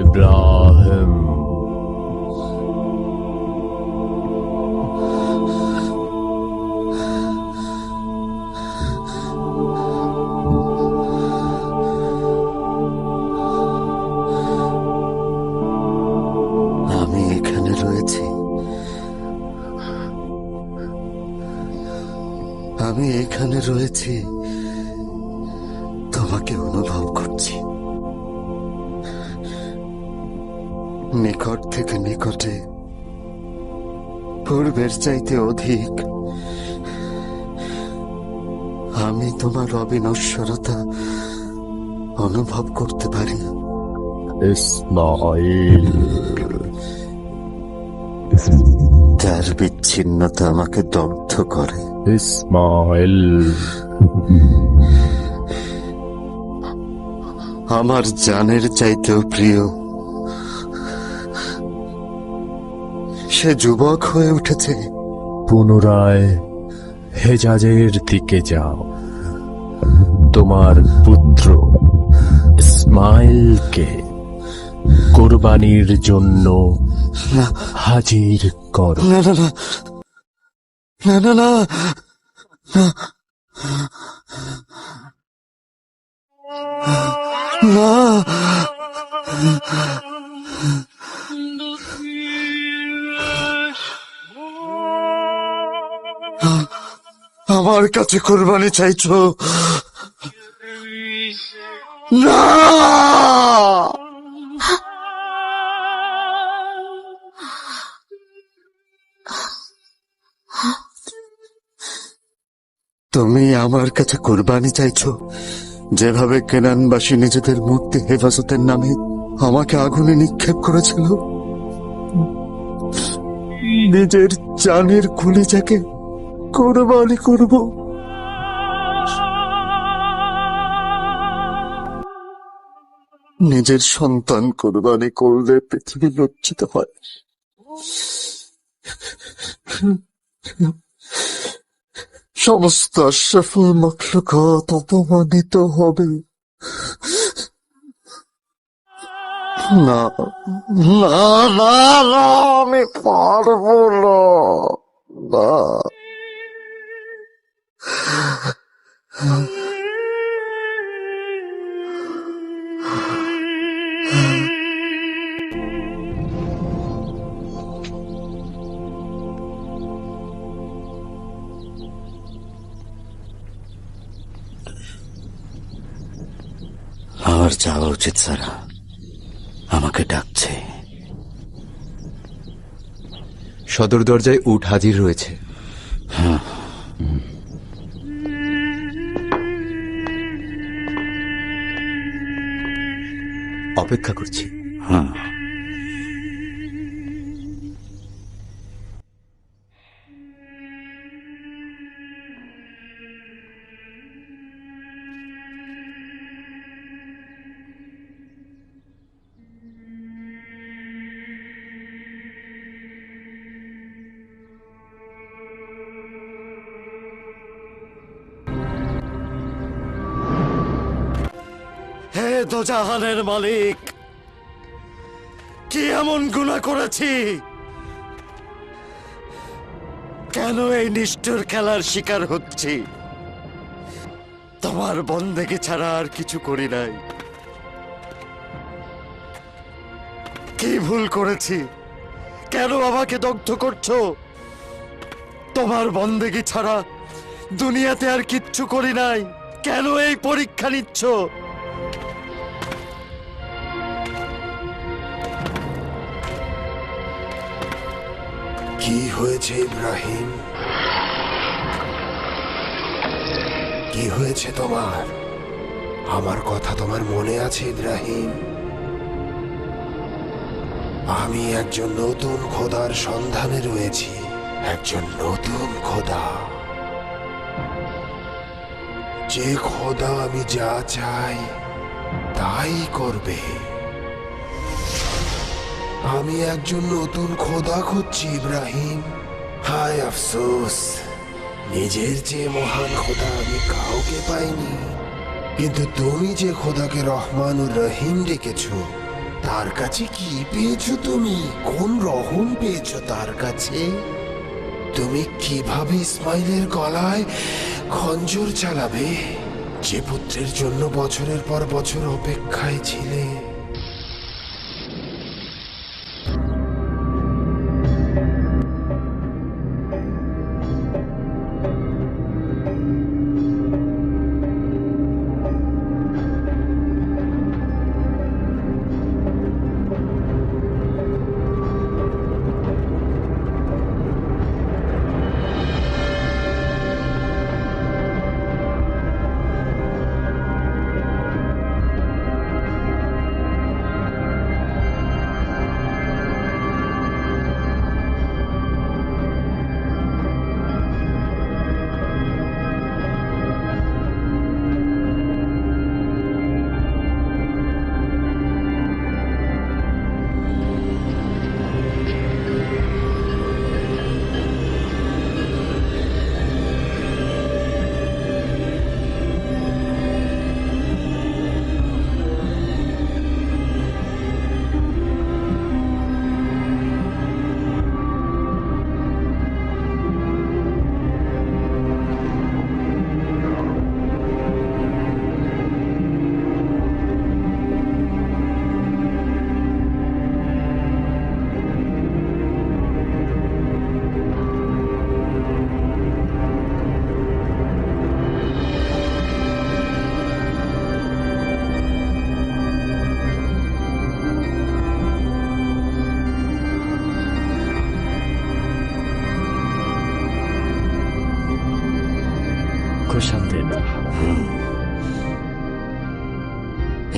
ইব্রাহিম, আমি এখানে রয়েছি, আমি এখানে রয়েছি, তোমাকে অনুভব করছি, নিকট থেকে নিকটে, পূর্বের চাইতে অধিক। আমি তোমার অবিনশ্বরতা অনুভব করতে পারি। ইসমাইল, তার বিচ্ছিন্নতা আমাকে দগ্ধ করে। ইসমাইল, আমার জানের চাইতেও প্রিয়। সে যুবক হয়ে উঠেছে। পুনরায় হেজাজের দিকে যাও, তোমার পুত্র ইসমাইলকে কোরবানির জন্য হাজির করো। না না না না না না না, আমার কাছে কোরবানি চাইছো? না, তুমি আমার কাছে কোরবানি চাইছো যেভাবে কেনানবাসী নিজেদের মূর্তি হেফাজতের নামে আমাকে আগুনে নিক্ষেপ করেছিল। নিজের জানের কলিজাকে কোরবানি করব। নিজের সন্তান কোরবানি করলে পৃথিবী লজ্জিত হয়। সমস্ত আশরাফুল মাখলুকাত অপমানিত হবে। না না না না, আমি পারবো না। না, আমার যাওয়া উচিত। সারা আমাকে ডাকছে। সদর দরজায় উট হাজির রয়েছে। হ্যাঁ, অপেক্ষা করছি। হ্যাঁ। দোজাহানের মালিক, কি এমন গুনাহ করেছি? কেন এই নিষ্ঠুর খেলার শিকার হচ্ছি? তোমার বন্দেগী ছাড়া আর কিছু করি নাই। কি ভুল করেছি? কেন আমাকে দগ্ধ করছো? তোমার বন্দেগী ছাড়া দুনিয়াতে আর কিচ্ছু করি নাই। কেন এই পরীক্ষা নিচ্ছ? কি হয়েছে ইব্রাহিম? কি হয়েছে তোমার? আমার কথা তোমার মনে আছে ইব্রাহিম? আমি একজন নতুন খোদার সন্ধানে রয়েছি, একজন নতুন খোদা। যে খোদা আমি যা চাই তাই করবে। আমি একজন নতুন খোদা খুঁজছি ইব্রাহিম। হায় আফসোস, নিজের চেয়ে মহান খোদা আমি কাউকে পাইনি। কিন্তু তুমি যে খোদাকে রহমানুর রহিম ডেকেছো, তার কাছে কি পেয়েছো? তুমি কোন রহম পেয়েছো তার কাছে? তুমি কিভাবে ইসমাইলের গলায় খঞ্জর চালাবে, যে পুত্রের জন্য বছরের পর বছর অপেক্ষায় ছিলে?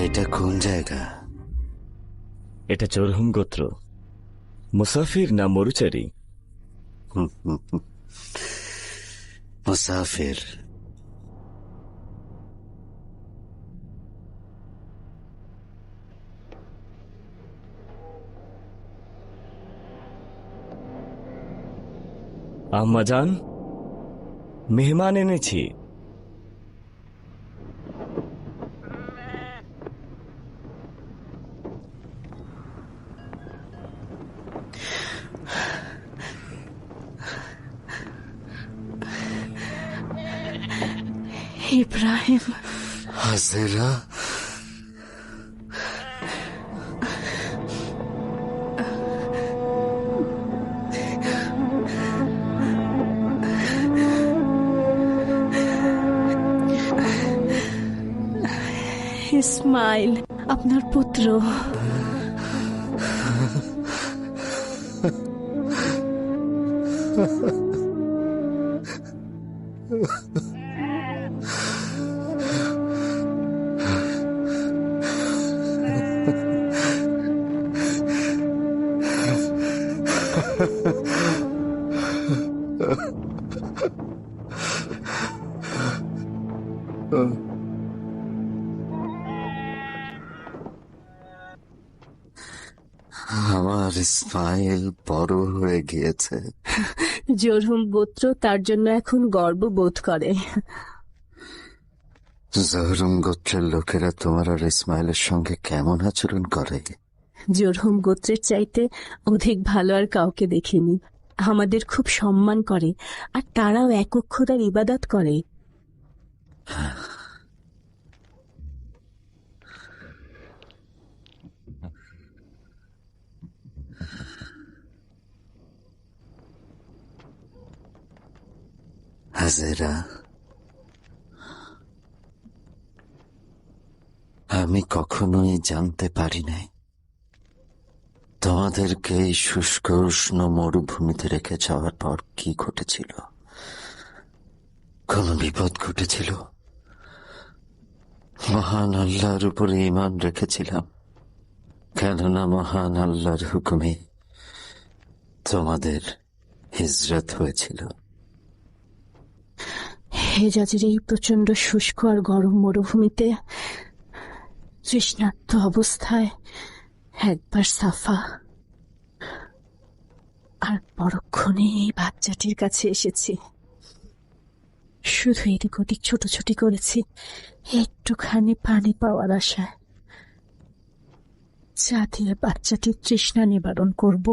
এটা কোন জায়গা? এটা চরহুম গোত্র। মুসাফির না মরুচারি? মুসাফির। আম্মাজান, মেহমান এনেছি। ইব্রাহিম। হাজেরা, ইসমাইল আপনার পুত্র। আমার ইসমাইল বড় হয়ে গিয়েছে। জরহুম গোত্র তার জন্য এখন গর্ব বোধ করে। জহরুম গোত্রের লোকেরা তোমার আর ইসমাইলের সঙ্গে কেমন আচরণ করে? জোরহুম গোত্রের চাইতে অধিক ভালো আর কাউকে দেখিনি। আমাদের খুব সম্মান করে, আর তারাও একক খোদার ইবাদত করে। হাজেরা, আমি কখনোই জানতে পারি নাই তোমাদেরকে এই শুষ্ক উষ্ণ মরুভূমিতে রেখে যাওয়ার পর কি ঘটেছিল। কোন বিপদ ঘটেছিল? মহান আল্লাহর উপরে ঈমান রেখেছিলাম, কেননা মহান আল্লাহর হুকুমে তোমাদের হিজরত হয়েছিল। হেজাজের এই প্রচন্ড শুষ্ক আর গরম মরুভূমিতে তৃষ্ণার্ত অবস্থায় একবার সাফা আর পরক্ষণে এই বাচ্চাটির কাছে এসেছি। শুধু এদিক ওদিক ছোটাছুটি করেছি একটুখানি পানি পাওয়ার আশায়, যা দিয়ে বাচ্চাটির তৃষ্ণা নিবারণ করব।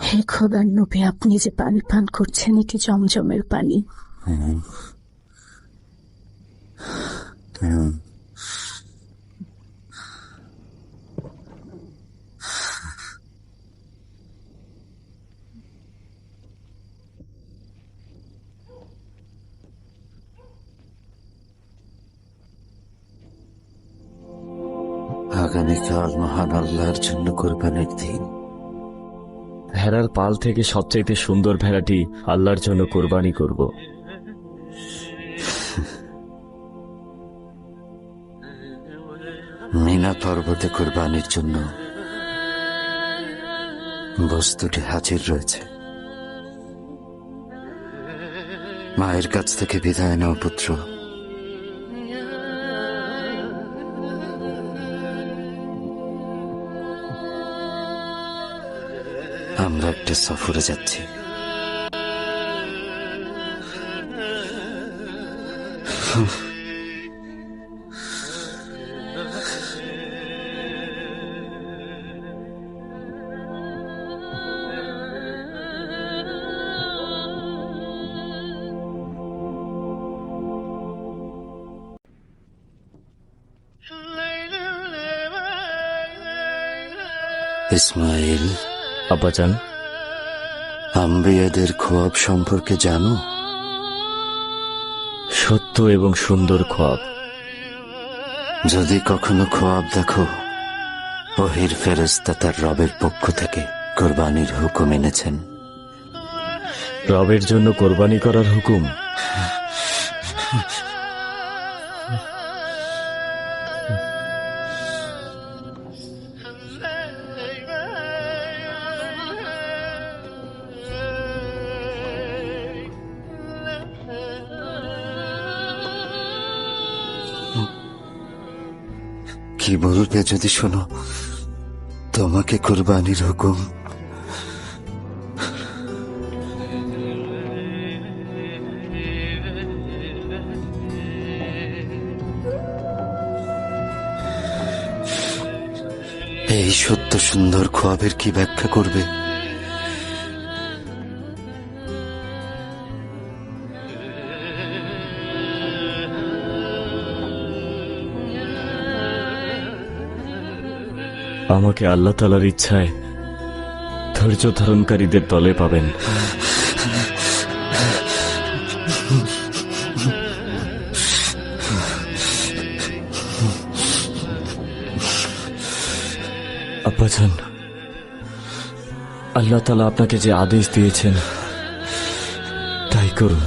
হে খোদার নবী, আপনি যে পানি পান করছেন এটি জমজমের পানি। আগামীকাল মহান আল্লাহর জন্য কোরবানির দিন। ভেড়ার পাল থেকে সবচাইতে সুন্দর ভেড়াটি আল্লাহর জন্য কোরবানি করব। মিনা পর্বতে কোরবানির জন্য বস্তুটি হাজির রয়েছে। মায়ের কাছ থেকে বিদায় নাও পুত্র। আমরা একটা সফরে যাচ্ছি। ইসমাইল, আব্বাজান, আম্বিয়াদের খোয়াব সম্পর্কে জানো? সত্য এবং সুন্দর খোয়াব। যদি কখনো খোয়াব দেখো, ওহির ফেরেশতা তার রবের পক্ষ থেকে কোরবানির হুকুম এনেছেন। রবের জন্য কোরবানি করার হুকুম? কি বলবে যদি শোনো তোমাকে কোরবানির হুকুম? এই সত্য সুন্দর খোয়াবের কি ব্যাখ্যা করবে? আমাকে আল্লাহ তাআলার ইচ্ছায় ধৈর্য ধারণকারীদের দলে পাবেন। আব্বাজান, আল্লাহ তাআলা আপনাকে যে আদেশ দিয়েছেন তাই করুন।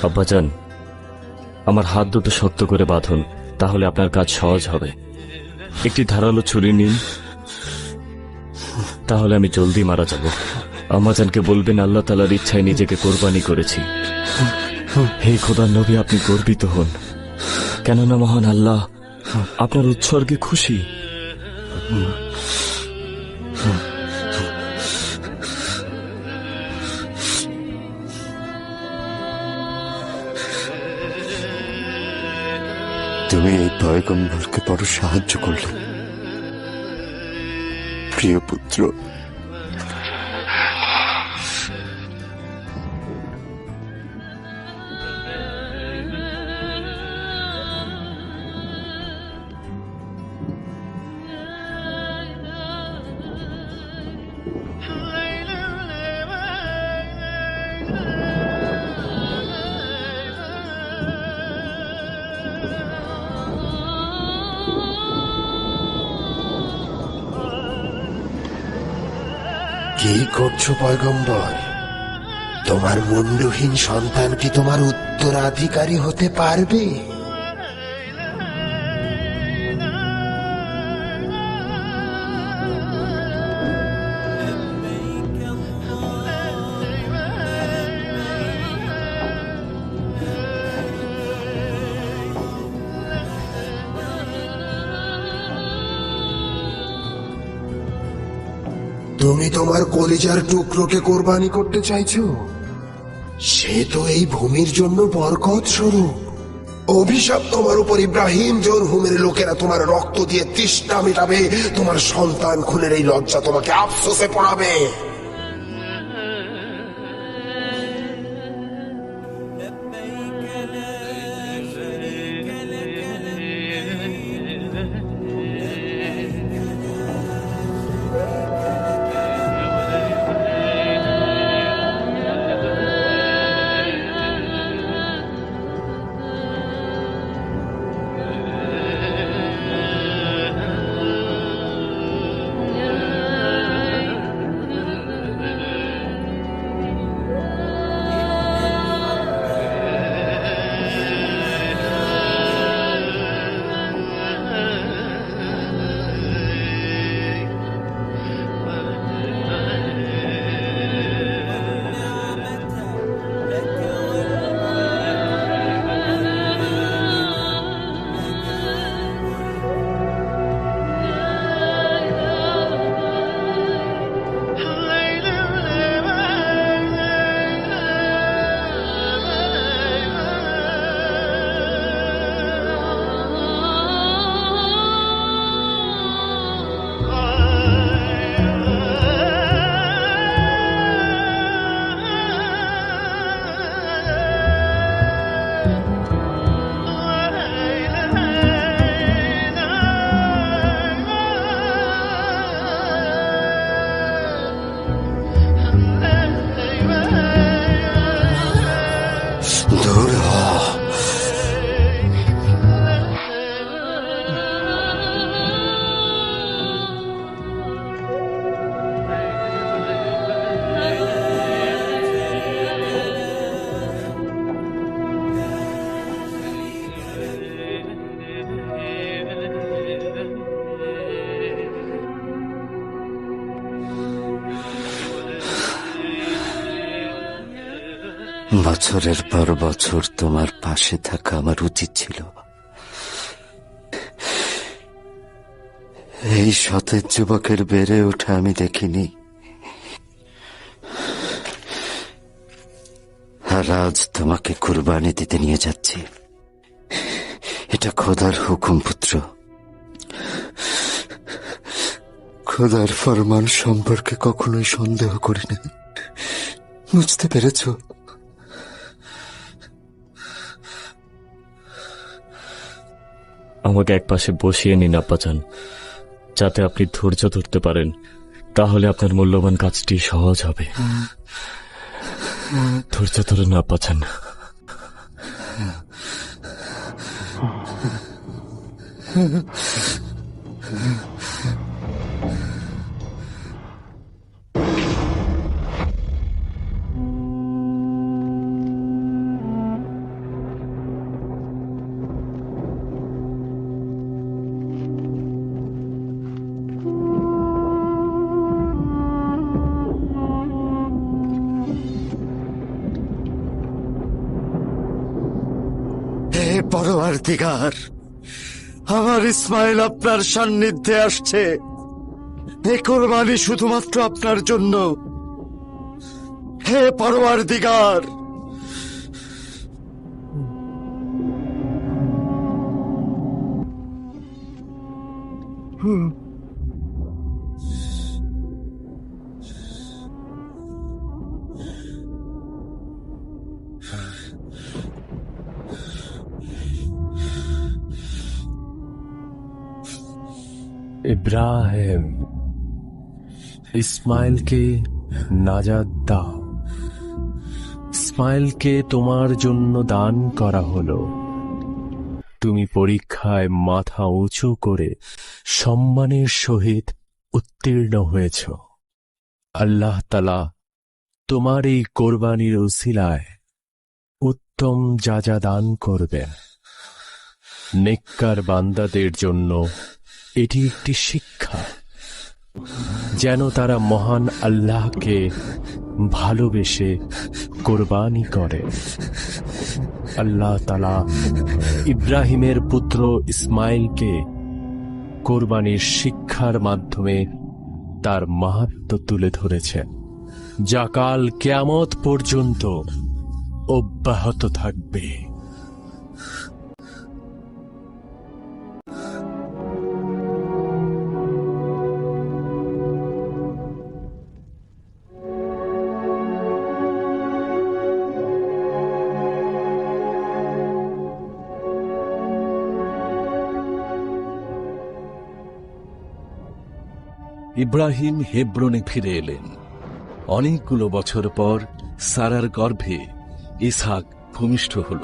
আব্বাজান, আমার হাত দুটো শক্ত করে বাঁধুন, তাহলে আপনার কাজ সহজ হবে। একটি ধারালো ছুরি নিন, তাহলে আমি জলদি মারা যাব। আম্মাজানকে বলবেন আল্লাহ তাআলার ইচ্ছায় নিজেকে কোরবানি করেছি। হে খোদার নবী, আপনি গর্বিত হন, কেননা মহান আল্লাহ আপনার উৎসর্গে খুশি। তুমি এই পয়গম্বরকে বড় সাহায্য করলে প্রিয় পুত্র। কি করছো পয়গম্বর? তোমার মুন্ডহীন সন্তান কি তোমার উত্তরাধিকারী হতে পারবে? তুমি তোমার কলিজার টুকরোকে কোরবানি করতে চাইছো? সে তো এই ভূমির জন্য বরকত স্বরূপ। অভিশাপ তোমার উপর ইব্রাহিম, জরহুমের লোকেরা তোমার রক্ত দিয়ে তৃষ্ণা মেটাবে। তোমার সন্তান খুনের এই লজ্জা তোমাকে আফসোসে পড়াবে। বছরের পর বছর তোমার পাশে থাকা আমার উচিত ছিল। এই সতেজ যুবকের বেড়ে ওঠা আমি দেখিনি, আর আজ তোমাকে কুরবানি দিতে নিয়ে যাচ্ছি। এটা খোদার হুকুম পুত্র। খোদার ফরমান সম্পর্কে কখনোই সন্দেহ করি না, বুঝতে পেরেছ? আমাকে একপাশে বসিয়ে নিন আব্বাজান, যাতে আপনি ধৈর্য ধরতে পারেন। তাহলে আপনার মূল্যবান কাজটি সহজ হবে। ধৈর্য ধরুন আব্বাজান। হে পরওয়ারদিগার, আমার ইসমাইল আপনার সান্নিধ্যে আসছে। এ কোরবানি শুধুমাত্র আপনার জন্য। হে পরওয়ারদিগার, ইব্রাহিম, ইসমাইলকে নাজাত দাও। ইসমাইলকে তোমার জন্য দান করা হলো। তুমি পরীক্ষায় মাথা উঁচু করে সম্মানের সহিত উত্তীর্ণ হয়েছ। আল্লাহ তাআলা তোমার এই কোরবানির উসিলায় উত্তম যাজা দান করবেন। নেককার বান্দাদের জন্য এটি একটি শিক্ষা, যেন তারা মহান আল্লাহকে ভালোবেসে কোরবানি করে। আল্লাহ তাআলা ইব্রাহিমের পুত্র ইসমাইলকে কোরবানির শিক্ষার মাধ্যমে তার মাহাত্ম্য তুলে ধরেছেন, যা কাল কিয়ামত পর্যন্ত অব্যাহত থাকবে। ইব্রাহিম হেব্রনে ফিরে এলেন। অনেকগুলো বছর পর সারার গর্ভে ইসহাক ভূমিষ্ঠ হল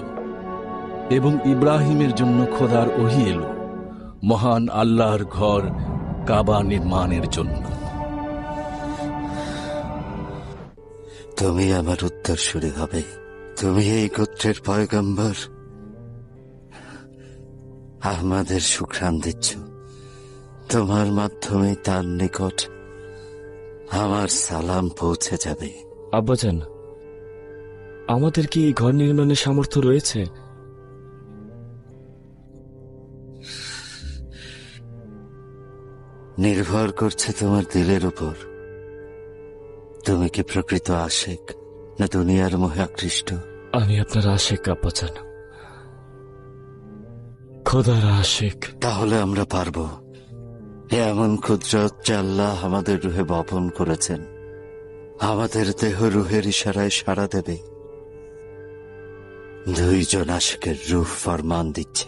এবং ইব্রাহিমের জন্য খোদার ওহী এলো মহান আল্লাহর ঘর কাবা নির্মাণের জন্য। তুমি আমার উত্তরসূরি হবে। তুমি এই গোত্রের পয়গম্বর। আমাদের সুঘ্রাণ দিচ্ছ। তোমার মাধ্যমে তার নিকট আমার সালাম পৌঁছে যাবে। আব্বাজান, আমাদের কি এই ঘর নির্মাণের সামর্থ্য রয়েছে? নির্ভর করছে তোমার দিলের উপর। তুমি কি প্রকৃত আশেক না দুনিয়ার মোহে আকৃষ্ট? আমি আপনার আশেক আব্বাজান, খোদার আশেক। তাহলে আমরা পারবো। এমন কুদরত যা আল্লাহ আমাদের রুহে বপন করেছেন, আমাদের দেহ রুহের ইশারায় সাড়া দেবে। দুইজন আশেকের রূহ ফরমান দিচ্ছে,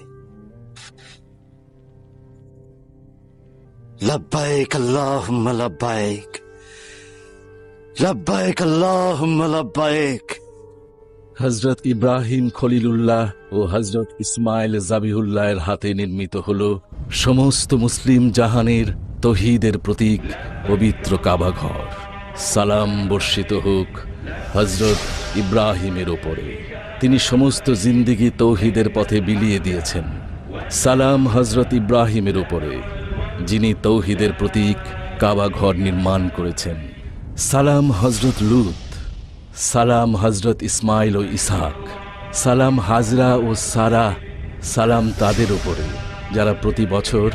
লব্বাইক আল্লাহুম্মা লব্বাইক, লব্বাইক আল্লাহুম্মা লব্বাইক। হযরত ইব্রাহিম খলিলুল্লাহ ও হযরত ইসমাইল জাবিহুল্লাহের হাতে নির্মিত হল সমস্ত মুসলিম জাহানের তৌহিদের প্রতীক পবিত্র কাবা ঘর। সালাম বর্ষিত হোক হযরত ইব্রাহিমের ওপরে, তিনি সমস্ত জিন্দেগি তৌহিদের পথে বিলিয়ে দিয়েছেন। সালাম হযরত ইব্রাহিমের ওপরে, যিনি তৌহিদের প্রতীক কাবা ঘর নির্মাণ করেছেন। সালাম হযরত লূত, সালাম হজরত ইসমাইল ও ইসহাক, সালাম হাজরা ও সারা, সালাম তাদের উপরে যারা প্রতি বছর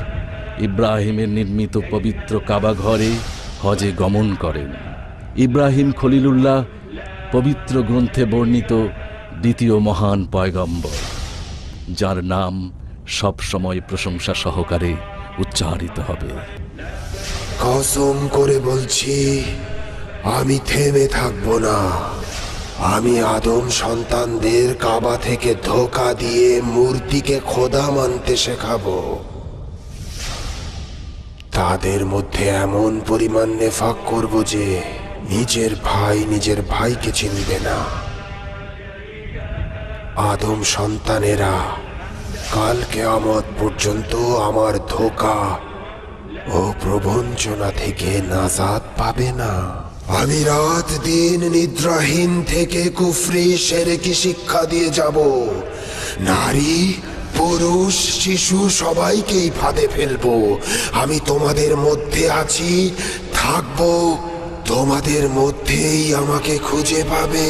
ইব্রাহিমের নির্মিত পবিত্র কাবা ঘরে হজে গমন করেন। ইব্রাহিম খলিলুল্লাহ পবিত্র গ্রন্থে বর্ণিত দ্বিতীয় মহান পয়গম্বর, যার নাম সব সময় প্রশংসা সহকারে উচ্চারিত হবে। কসম করে বলছি, আমি থেমে থাকবো না। আমি আদম সন্তানদের কাবা থেকে ধোঁকা দিয়ে মূর্তিকে খোদা মানতে শেখাবো। তাদের মধ্যে এমন পরিমাণ নেফাক করব যে নিজের ভাই নিজের ভাইকে চিনবে না। আদম সন্তানেরা কাল কিয়ামত পর্যন্ত আমার ধোঁকা ও প্রবঞ্চনা থেকে নাজাত পাবে না। আমি রাত দিন নিদ্রাহীন থেকে কুফরি শিরকি শিক্ষা দিয়ে যাব। নারী পুরুষ শিশু সবাইকেই ফাঁদে ফেলবো। আমি তোমাদের মধ্যে আছি, থাকবো, তোমাদের মধ্যেই আমাকে খুঁজে পাবে।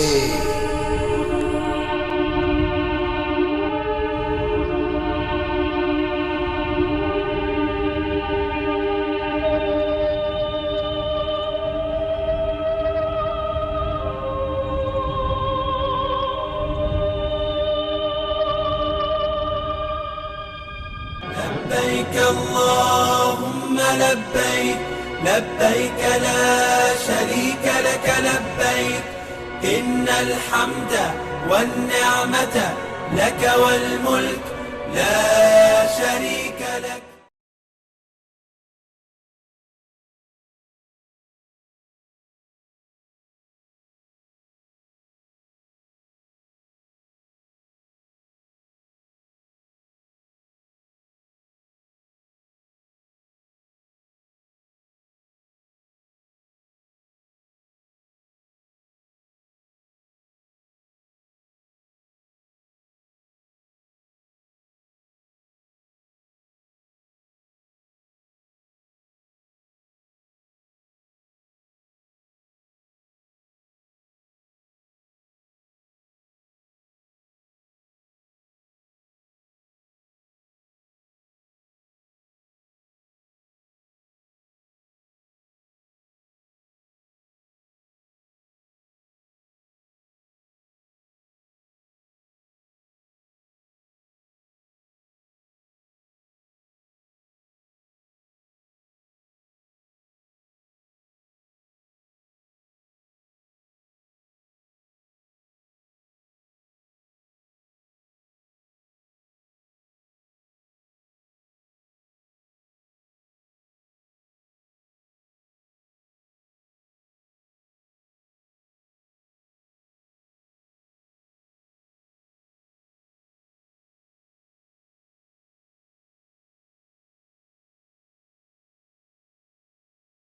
لبيك اللهم لبيك لبيك لا شريك لك لبيك إن الحمد والنعمة لك والملك لا شريك لك